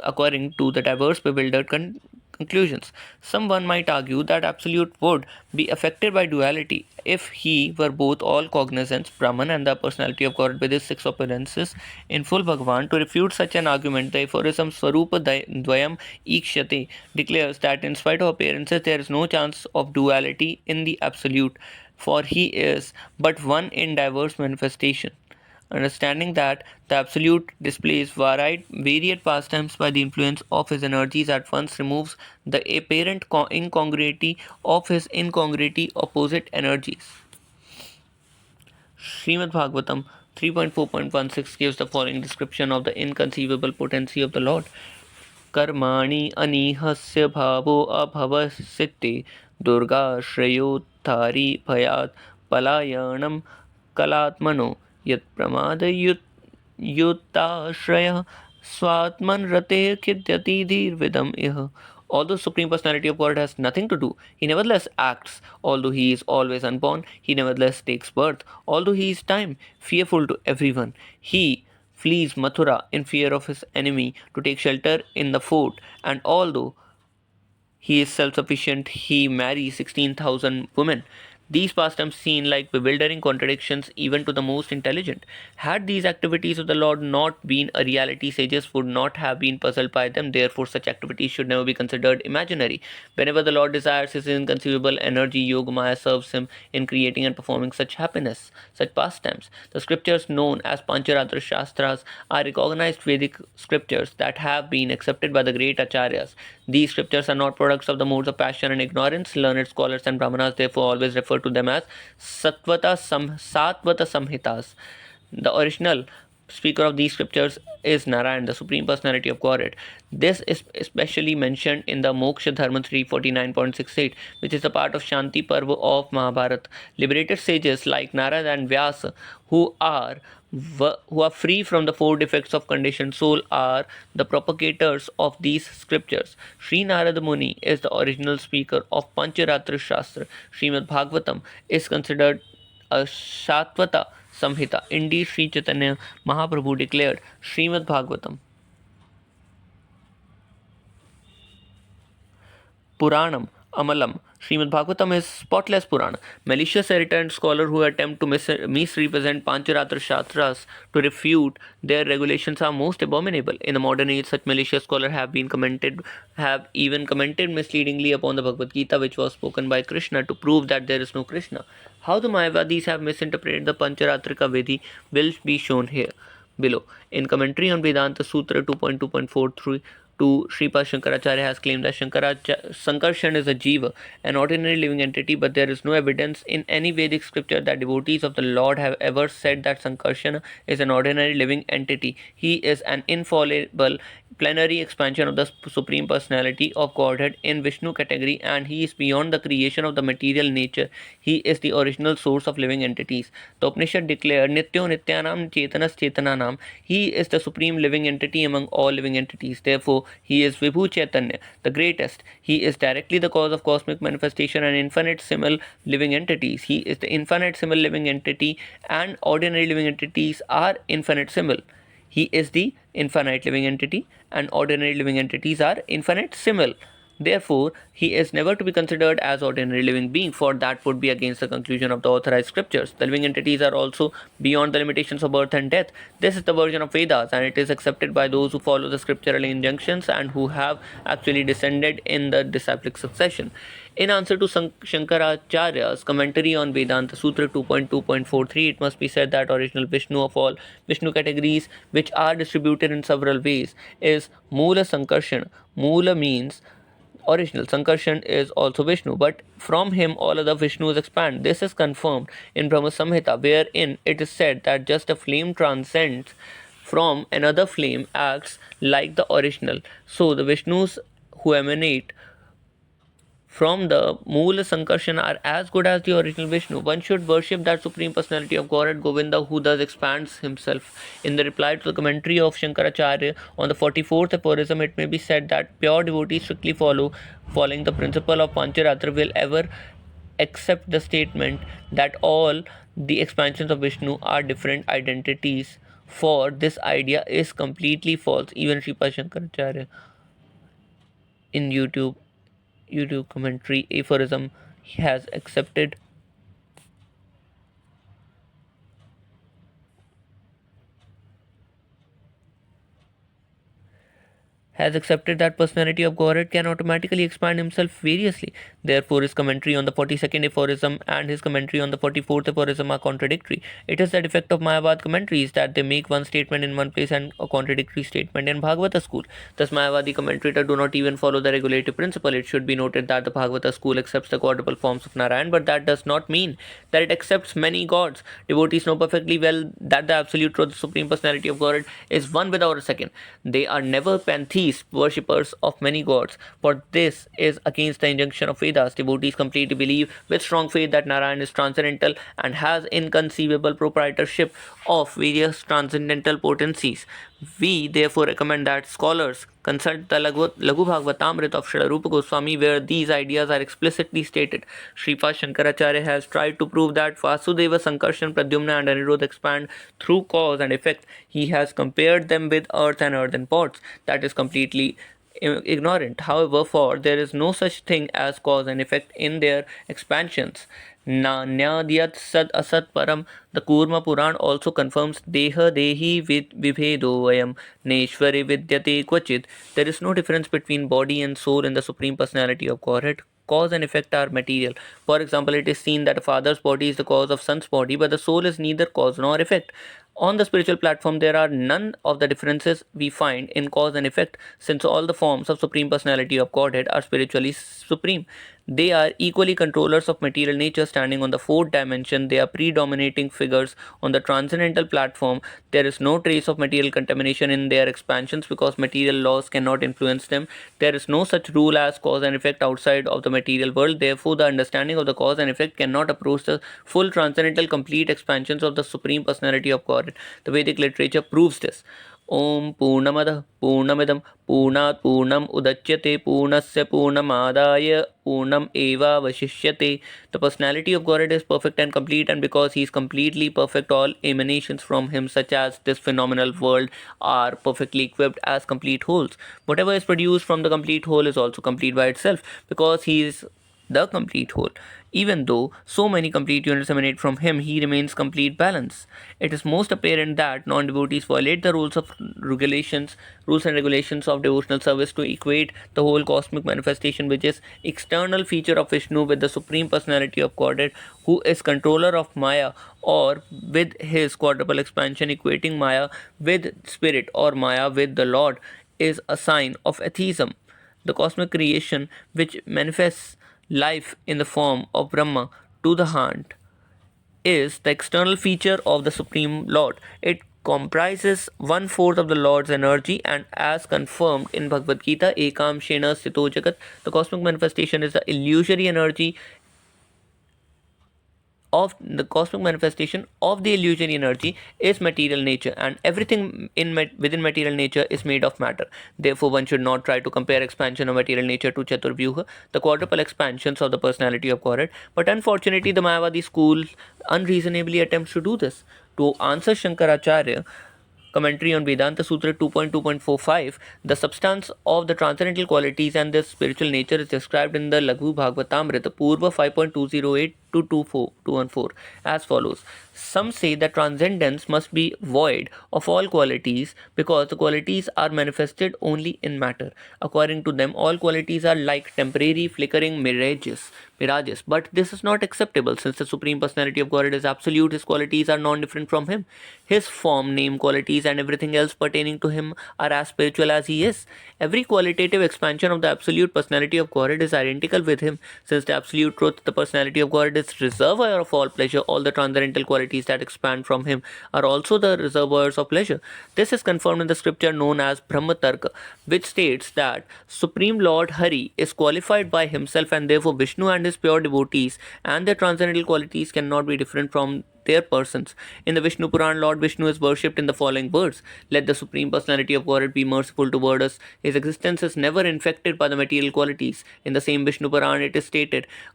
according to the diverse bewildered conclusions. Someone might argue that absolute would be affected by duality if he were both all cognizance, Brahman, and the personality of God with his six appearances in full Bhagavan. To refute such an argument, the aphorism Swarupa Dvayam Ikshyate declares that in spite of appearances, there is no chance of duality in the absolute, for he is but one in diverse manifestation. Understanding that the Absolute displays varied pastimes by the influence of his energies at once removes the apparent incongruity of his incongruity opposite energies. Srimad Bhagavatam 3.4.16 gives the following description of the inconceivable potency of the Lord. कर्माणि अनीहस्य भावो अभवसिते दुर्गाश्रयोद्धारी भयात् पलायनं कलात्मनो यत्प्रमादयुताश्रयः स्वात्मनरते खिद्यति धीर्विदम् इह. Although Supreme Personality of God has nothing to do, He nevertheless acts. Although He is always unborn, He nevertheless takes birth. Although He is time, fearful to everyone, He flees Mathura in fear of his enemy to take shelter in the fort, and although he is self sufficient, he marries 16,000 women. These pastimes seem like bewildering contradictions even to the most intelligent. Had these activities of the Lord not been a reality, sages would not have been puzzled by them. Therefore, such activities should never be considered imaginary. Whenever the Lord desires his inconceivable energy, Yogamaya serves him in creating and performing such happiness, such pastimes. The scriptures known as Pancharatra Shastras are recognized Vedic scriptures that have been accepted by the great acharyas. These scriptures are not products of the modes of passion and ignorance. Learned scholars and brahmanas therefore always refer to them as Satvata Samhitas. The original speaker of these scriptures is Narayan, the Supreme Personality of Godhead. This is especially mentioned in the Moksha Dharma 349.68, which is a part of Shanti Parva of Mahabharata. Liberated sages like Narada and Vyasa, who are who are free from the four defects of conditioned soul, are the propagators of these scriptures. Sri Narada Muni is the original speaker of Pancharatra Shastra. Srimad Bhagavatam is considered a Shatvata Samhita. Indeed, Sri Chaitanya Mahaprabhu declared Srimad Bhagavatam Puranam Amalam. Srimad Bhagavatam is spotless Purana. Malicious irreverent scholars who attempt to misrepresent Pancharatra Shastras to refute their regulations are most abominable. In the modern age, such malicious scholars have even commented misleadingly upon the Bhagavad Gita, which was spoken by Krishna, to prove that there is no Krishna. How the Mayavadis have misinterpreted the Pancharatrika Vidhi will be shown here below. In commentary on Vedanta Sutra 2.2.43, Sripad Shankaracharya has claimed that Sankarshan is a jiva, an ordinary living entity, but there is no evidence in any Vedic scripture that devotees of the Lord have ever said that Sankarshan is an ordinary living entity. He is an infallible plenary expansion of the Supreme Personality of Godhead in Vishnu category, and he is beyond the creation of the material nature. He is the original source of living entities. The Upanishad declared Nityo Nityanam Chetanas Chetananam. He is the supreme living entity among all living entities. Therefore, he is Vibhu Chaitanya, the greatest. He is directly the cause of cosmic manifestation and infinitesimal living entities. He is the infinitesimal living entity, and ordinary living entities are infinitesimal. He is the infinite living entity, and ordinary living entities are infinitesimal. Therefore, he is never to be considered as ordinary living being, for that would be against the conclusion of the authorized scriptures. The living entities are also beyond the limitations of birth and death. This is the version of Vedas, and it is accepted by those who follow the scriptural injunctions and who have actually descended in the disciplic succession. In answer to Shankaracharya's commentary on Vedanta Sutra 2.2.43, it must be said that original Vishnu of all Vishnu categories, which are distributed in several ways, is Mula Sankarshan. Mula means original. Sankarshan is also Vishnu, but from him all other Vishnus expand. This is confirmed in Brahma Samhita, wherein it is said that just a flame transcends from another flame, acts like the original. So the Vishnus who emanate from the Moola Sankarshan are as good as the original Vishnu. One should worship that Supreme Personality of Godhead, Govinda, who thus expands himself. In the reply to the commentary of Shankaracharya on the 44th aphorism, it may be said that pure devotees strictly following the principle of Pancharatra will ever accept the statement that all the expansions of Vishnu are different identities, for this idea is completely false. Even Sripad Shankaracharya in YouTube commentary aphorism has accepted that personality of Godhead can automatically expand himself variously. Therefore, his commentary on the 42nd aphorism and his commentary on the 44th aphorism are contradictory. It is the defect of Mayavad commentaries that they make one statement in one place and a contradictory statement in Bhagavata school. Thus, Mayavadi commentators do not even follow the regulative principle. It should be noted that the Bhagavata school accepts the quadruple forms of Narayan, but that does not mean that it accepts many gods. Devotees know perfectly well that the absolute truth, the Supreme Personality of Godhead, is one without a second. They are never pantheistic worshippers of many gods, for this is against the injunction of Vedas. Devotees completely believe with strong faith that Narayan is transcendental and has inconceivable proprietorship of various transcendental potencies. We therefore recommend that scholars consult the Laghu Bhagavatamrita of Srila Rupa Goswami, where these ideas are explicitly stated. Sripad Shankaracharya has tried to prove that Vasudeva, Sankarshan, Pradyumna and Anirudh expand through cause and effect. He has compared them with earth and earthen pots. That is completely ignorant. However, for there is no such thing as cause and effect in their expansions. Nanyadiyat sad asat param. The Kurma Puran also confirms Deha Dehi Vibhedo Vayam Neshwari Vidyate Kvachit. There is no difference between body and soul in the Supreme Personality of Godhead. Cause and effect are material. For example, it is seen that a father's body is the cause of son's body, but the soul is neither cause nor effect. On the spiritual platform, there are none of the differences we find in cause and effect, since all the forms of Supreme Personality of Godhead are spiritually supreme. They are equally controllers of material nature, standing on the fourth dimension. They are predominating figures on the transcendental platform. There is no trace of material contamination in their expansions because material laws cannot influence them. There is no such rule as cause and effect outside of the material world. Therefore, the understanding of the cause and effect cannot approach the full transcendental complete expansions of the Supreme Personality of God. The Vedic literature proves this. Om Purnamada Purnamidam Purnat Purnam Udachyate Purnasya Purnamadaya Purnam Eva Vashishyate. The personality of Godhead is perfect and complete, and because He is completely perfect, all emanations from Him, such as this phenomenal world, are perfectly equipped as complete wholes. Whatever is produced from the complete whole is also complete by itself, because He is the complete whole. Even though so many complete units emanate from him, he remains complete balance. It is most apparent that non-devotees violate the rules and regulations of devotional service to equate the whole cosmic manifestation, which is external feature of Vishnu, with the supreme personality of Godhead, who is controller of Maya, or with his quadruple expansion, equating Maya with spirit or Maya with the Lord, is a sign of atheism. The cosmic creation, which manifests life in the form of Brahma to the hand, is the external feature of the Supreme Lord. It comprises one fourth of the Lord's energy, and as confirmed in Bhagavad Gita, Ekam Shena Sthito Jagat, the cosmic manifestation is the illusory energy of the cosmic manifestation of the illusory energy is material nature, and everything within material nature is made of matter. Therefore, one should not try to compare expansion of material nature to Chaturvyuha, the quadruple expansions of the personality of Godhead. But unfortunately, the Mayavadi school unreasonably attempts to do this. To answer Shankaracharya, commentary on Vedanta Sutra 2.2.45, the substance of the transcendental qualities and their spiritual nature is described in the Laghu Bhagavatamrita Purva 5.208 to 214 as follows. Some say that transcendence must be void of all qualities because the qualities are manifested only in matter. According to them, all qualities are like temporary flickering mirages. But this is not acceptable since the Supreme Personality of God is absolute. His qualities are non-different from Him. His form, name, qualities, and everything else pertaining to Him are as spiritual as He is. Every qualitative expansion of the absolute personality of God is identical with Him, since the absolute truth, the personality of God, is reservoir of all pleasure. All the transcendental qualities that expand from Him are also the reservoirs of pleasure. This is confirmed in the scripture known as Brahma Tarka, which states that Supreme Lord Hari is qualified by Himself, and therefore Vishnu and His pure devotees and their transcendental qualities cannot be different from their persons. In the Vishnu Puran, Lord Vishnu is worshipped in the following words: Let the Supreme Personality of Godhead be merciful toward us. His existence is never infected by the material qualities. In the same Vishnu Puran, it is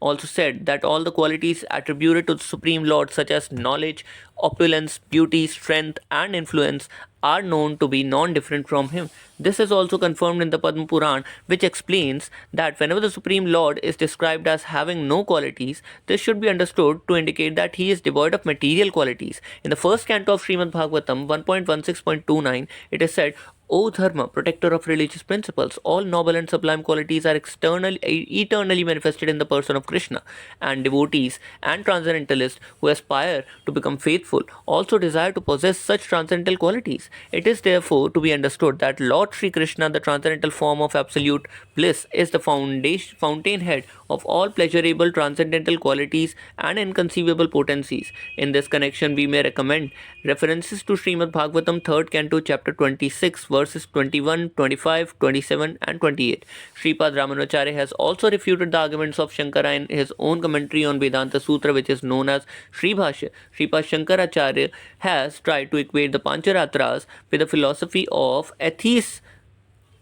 also said that all the qualities attributed to the Supreme Lord, such as knowledge, opulence, beauty, strength, and influence, are known to be non-different from him. This is also confirmed in the Padma Puran, which explains that whenever the Supreme Lord is described as having no qualities, this should be understood to indicate that he is devoid of material qualities. In the first canto of Srimad Bhagavatam 1.16.29, it is said, O Dharma, protector of religious principles, all noble and sublime qualities are eternally manifested in the person of Krishna, and devotees and transcendentalists who aspire to become faithful also desire to possess such transcendental qualities. It is therefore to be understood that Lord Sri Krishna, the transcendental form of absolute bliss, is the fountainhead of all pleasurable transcendental qualities and inconceivable potencies. In this connection, we may recommend references to Srimad Bhagavatam 3rd Canto, Chapter 26, verses 21, 25, 27, and 28. Sripad Ramanujacharya has also refuted the arguments of Shankara in his own commentary on Vedanta Sutra, which is known as Sri Bhashya. Sripad Shankaracharya has tried to equate the Pancharatras with the philosophy of atheist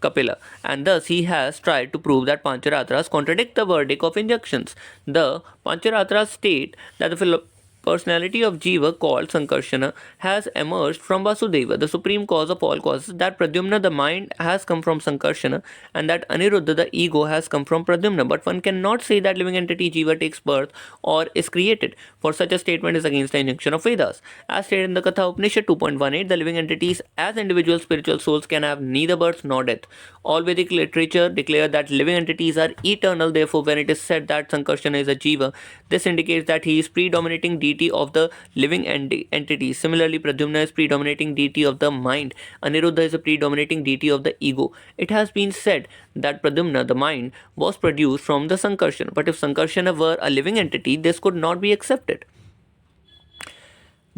Kapila, and thus he has tried to prove that Pancharatras contradict the verdict of injunctions. The Pancharatras state that the personality of Jiva called Sankarshana has emerged from Vasudeva, the supreme cause of all causes, that Pradyumna, the mind, has come from Sankarshana, and that Aniruddha, the ego, has come from Pradyumna. But one cannot say that living entity Jiva takes birth or is created, for such a statement is against the injunction of Vedas. As stated in the Katha Upanishad 2.18, the living entities as individual spiritual souls can have neither birth nor death. All Vedic literature declare that living entities are eternal. Therefore, when it is said that Sankarshana is a Jiva, this indicates that he is predominating deity of the living entity. Similarly, Pradyumna is predominating deity of the mind. Aniruddha is a predominating deity of the ego. It has been said that Pradyumna, the mind, was produced from the Sankarshana. But if Sankarshana were a living entity, this could not be accepted,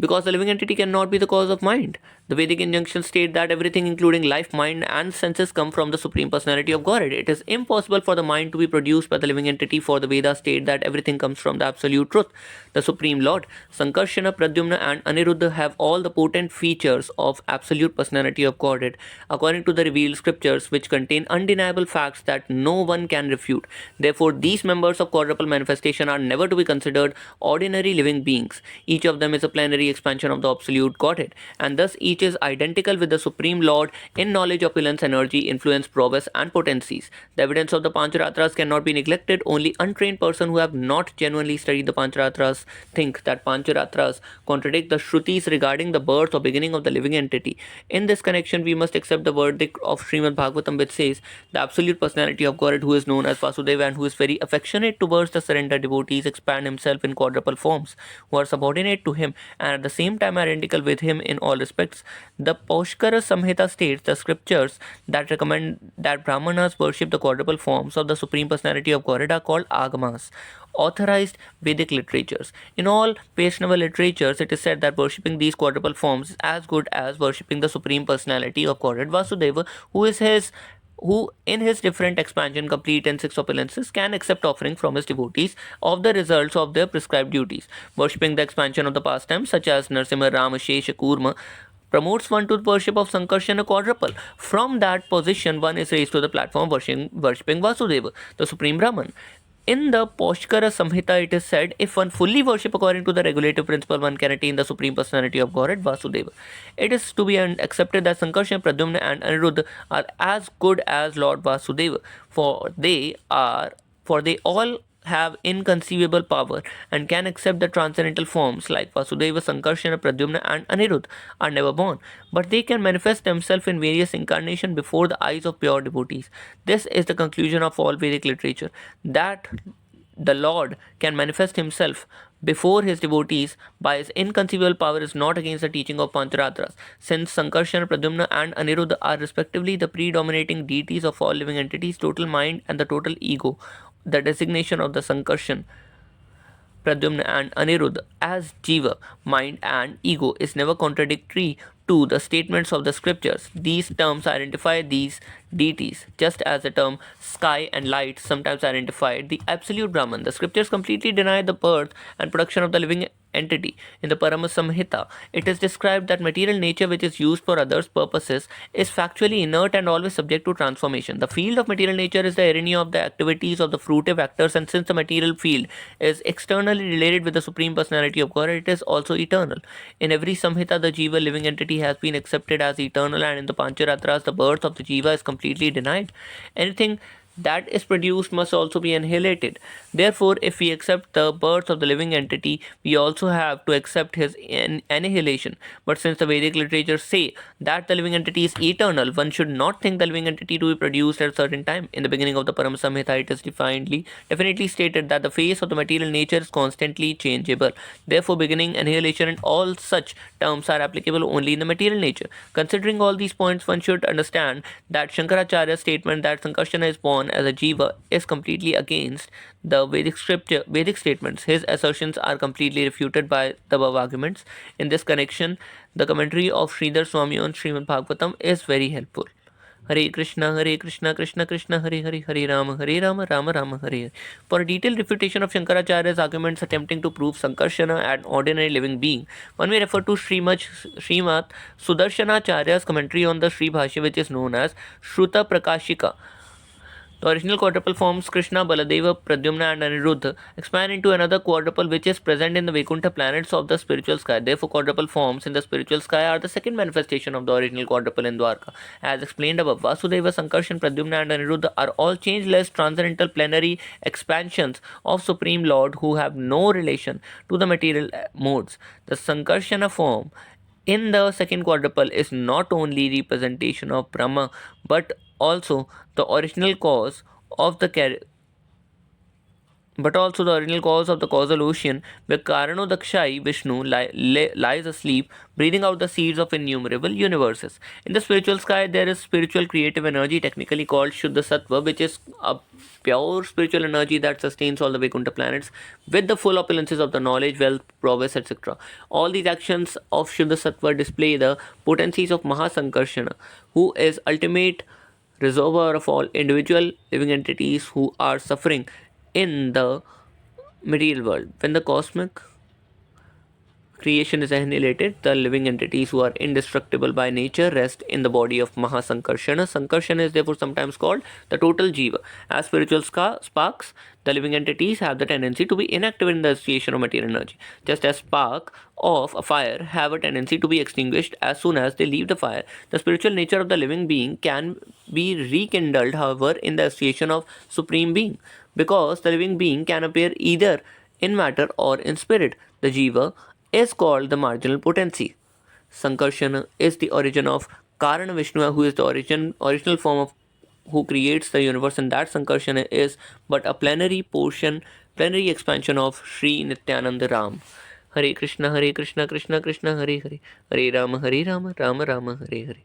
because the living entity cannot be the cause of mind. The Vedic injunctions state that everything, including life, mind, and senses, come from the Supreme Personality of Godhead. It is impossible for the mind to be produced by the living entity, for the Vedas state that everything comes from the Absolute Truth, the Supreme Lord. Sankarshana, Pradyumna, and Aniruddha have all the potent features of Absolute Personality of Godhead, according to the revealed scriptures, which contain undeniable facts that no one can refute. Therefore, these members of quadruple manifestation are never to be considered ordinary living beings. Each of them is a plenary expansion of the Absolute Godhead, and thus each is identical with the Supreme Lord in knowledge, opulence, energy, influence, prowess, and potencies. The evidence of the Pancharatras cannot be neglected. Only untrained persons who have not genuinely studied the Pancharatras think that Pancharatras contradict the Shrutis regarding the birth or beginning of the living entity. In this connection, we must accept the verdict of Srimad Bhagavatam, which says the Absolute Personality of Godhead, who is known as Vasudeva and who is very affectionate towards the surrendered devotees, expand himself in quadruple forms, who are subordinate to him and at the same time identical with him in all respects. The Paushkara Samhita states the scriptures that recommend that Brahmanas worship the quadruple forms of the Supreme Personality of Godhead are called Agamas, authorized Vedic literatures. In all Vaishnava literatures, it is said that worshipping these quadruple forms is as good as worshipping the Supreme Personality of Godhead Vasudeva, who in his different expansion, complete in six opulences, can accept offering from his devotees of the results of their prescribed duties. Worshipping the expansion of the pastimes, such as Narsimha, Rama, Shesha, Kurma, promotes one to the worship of Sankarsana quadruple. From that position, one is raised to the platform worshipping Vasudeva, the Supreme Brahman. In the Paushkara Samhita, it is said, if one fully worship according to the regulative principle, one can attain the Supreme Personality of Godhead, Vasudeva. It is to be accepted that Sankarsana, Pradyumna, and Aniruddha are as good as Lord Vasudeva, for they all have inconceivable power and can accept the transcendental forms like Vasudeva, Sankarsana, Pradyumna, and Aniruddha are never born, but they can manifest themselves in various incarnations before the eyes of pure devotees. This is the conclusion of all Vedic literature, that the Lord can manifest himself before his devotees by his inconceivable power is not against the teaching of Pancharatras, since Sankarsana, Pradyumna, and Aniruddha are respectively the predominating deities of all living entities, total mind, and the total ego. The designation of the Sankarshan, Pradyumna, and Aniruddha as Jiva, mind, and ego is never contradictory to the statements of the scriptures. These terms identify these deities, just as the term sky and light sometimes identify the absolute Brahman. The scriptures completely deny the birth and production of the living entity. In the Parama Samhita, it is described that material nature, which is used for others' purposes, is factually inert and always subject to transformation. The field of material nature is the arena of the activities of the fruitive actors, and since the material field is externally related with the Supreme Personality of God, it is also eternal. In every Samhita, the Jiva living entity has been accepted as eternal, and in the Pancharatras, the birth of the Jiva is completely denied. Anything that is produced must also be annihilated. Therefore, if we accept the birth of the living entity, we also have to accept his annihilation. But since the Vedic literatures say that the living entity is eternal, one should not think the living entity to be produced at a certain time. In the beginning of the Param Samhita, it is definitely stated that the face of the material nature is constantly changeable. Therefore, beginning, annihilation, and all such terms are applicable only in the material nature. Considering all these points, one should understand that Shankaracharya's statement that Sankarsana is born as a jiva is completely against the Vedic statements. His assertions are completely refuted by the above arguments. In this connection, the commentary of Sridhar Swami on Srimad Bhagavatam is very helpful. Hare Krishna, Krishna Krishna, Hare Hare, Hare Rama, Rama Rama, Hare Hare. For a detailed refutation of Shankaracharya's arguments attempting to prove Sankarsana an ordinary living being, one may refer to Srimad Sudarshanacharya's commentary on the Sri Bhashya, which is known as Shruta Prakashika. The original quadruple forms Krishna, Baladeva, Pradyumna, and Aniruddha expand into another quadruple which is present in the Vaikuntha planets of the spiritual sky. Therefore, quadruple forms in the spiritual sky are the second manifestation of the original quadruple in Dwarka. As explained above, Vasudeva, Sankarshan, Pradyumna, and Aniruddha are all changeless, transcendental, plenary expansions of Supreme Lord who have no relation to the material modes. The Sankarshana form in the second quadruple is not only representation of Brahma but also the original cause of the but also the original cause of the causal ocean, where Karanodakshai Vishnu lies asleep, breathing out the seeds of innumerable universes. In the spiritual sky, there is spiritual creative energy, technically called Shuddha Sattva, which is a pure spiritual energy that sustains all the Vaikuntha planets with the full opulences of the knowledge, wealth, prowess, etc. All these actions of Shuddha Sattva display the potencies of Mahasankarshana, who is ultimate reservoir of all individual living entities who are suffering in the material world. When the cosmic creation is annihilated, the living entities who are indestructible by nature rest in the body of Mahasankarshana. Sankarshana is therefore sometimes called the total jiva. As spiritual sparks, the living entities have the tendency to be inactive in the association of material energy. Just as spark of a fire have a tendency to be extinguished as soon as they leave the fire, the spiritual nature of the living being can be rekindled, however, in the association of Supreme Being, because the living being can appear either in matter or in spirit. The jiva is called the marginal potency. Sankarshana is the origin of Karana Vishnu, who is the original form of who creates the universe, and that Sankarshana is but a plenary expansion of Sri Nityananda Ram. Hare Krishna, Krishna Krishna, Hare Hare, Hare Rama, Rama Rama, Hare Hare.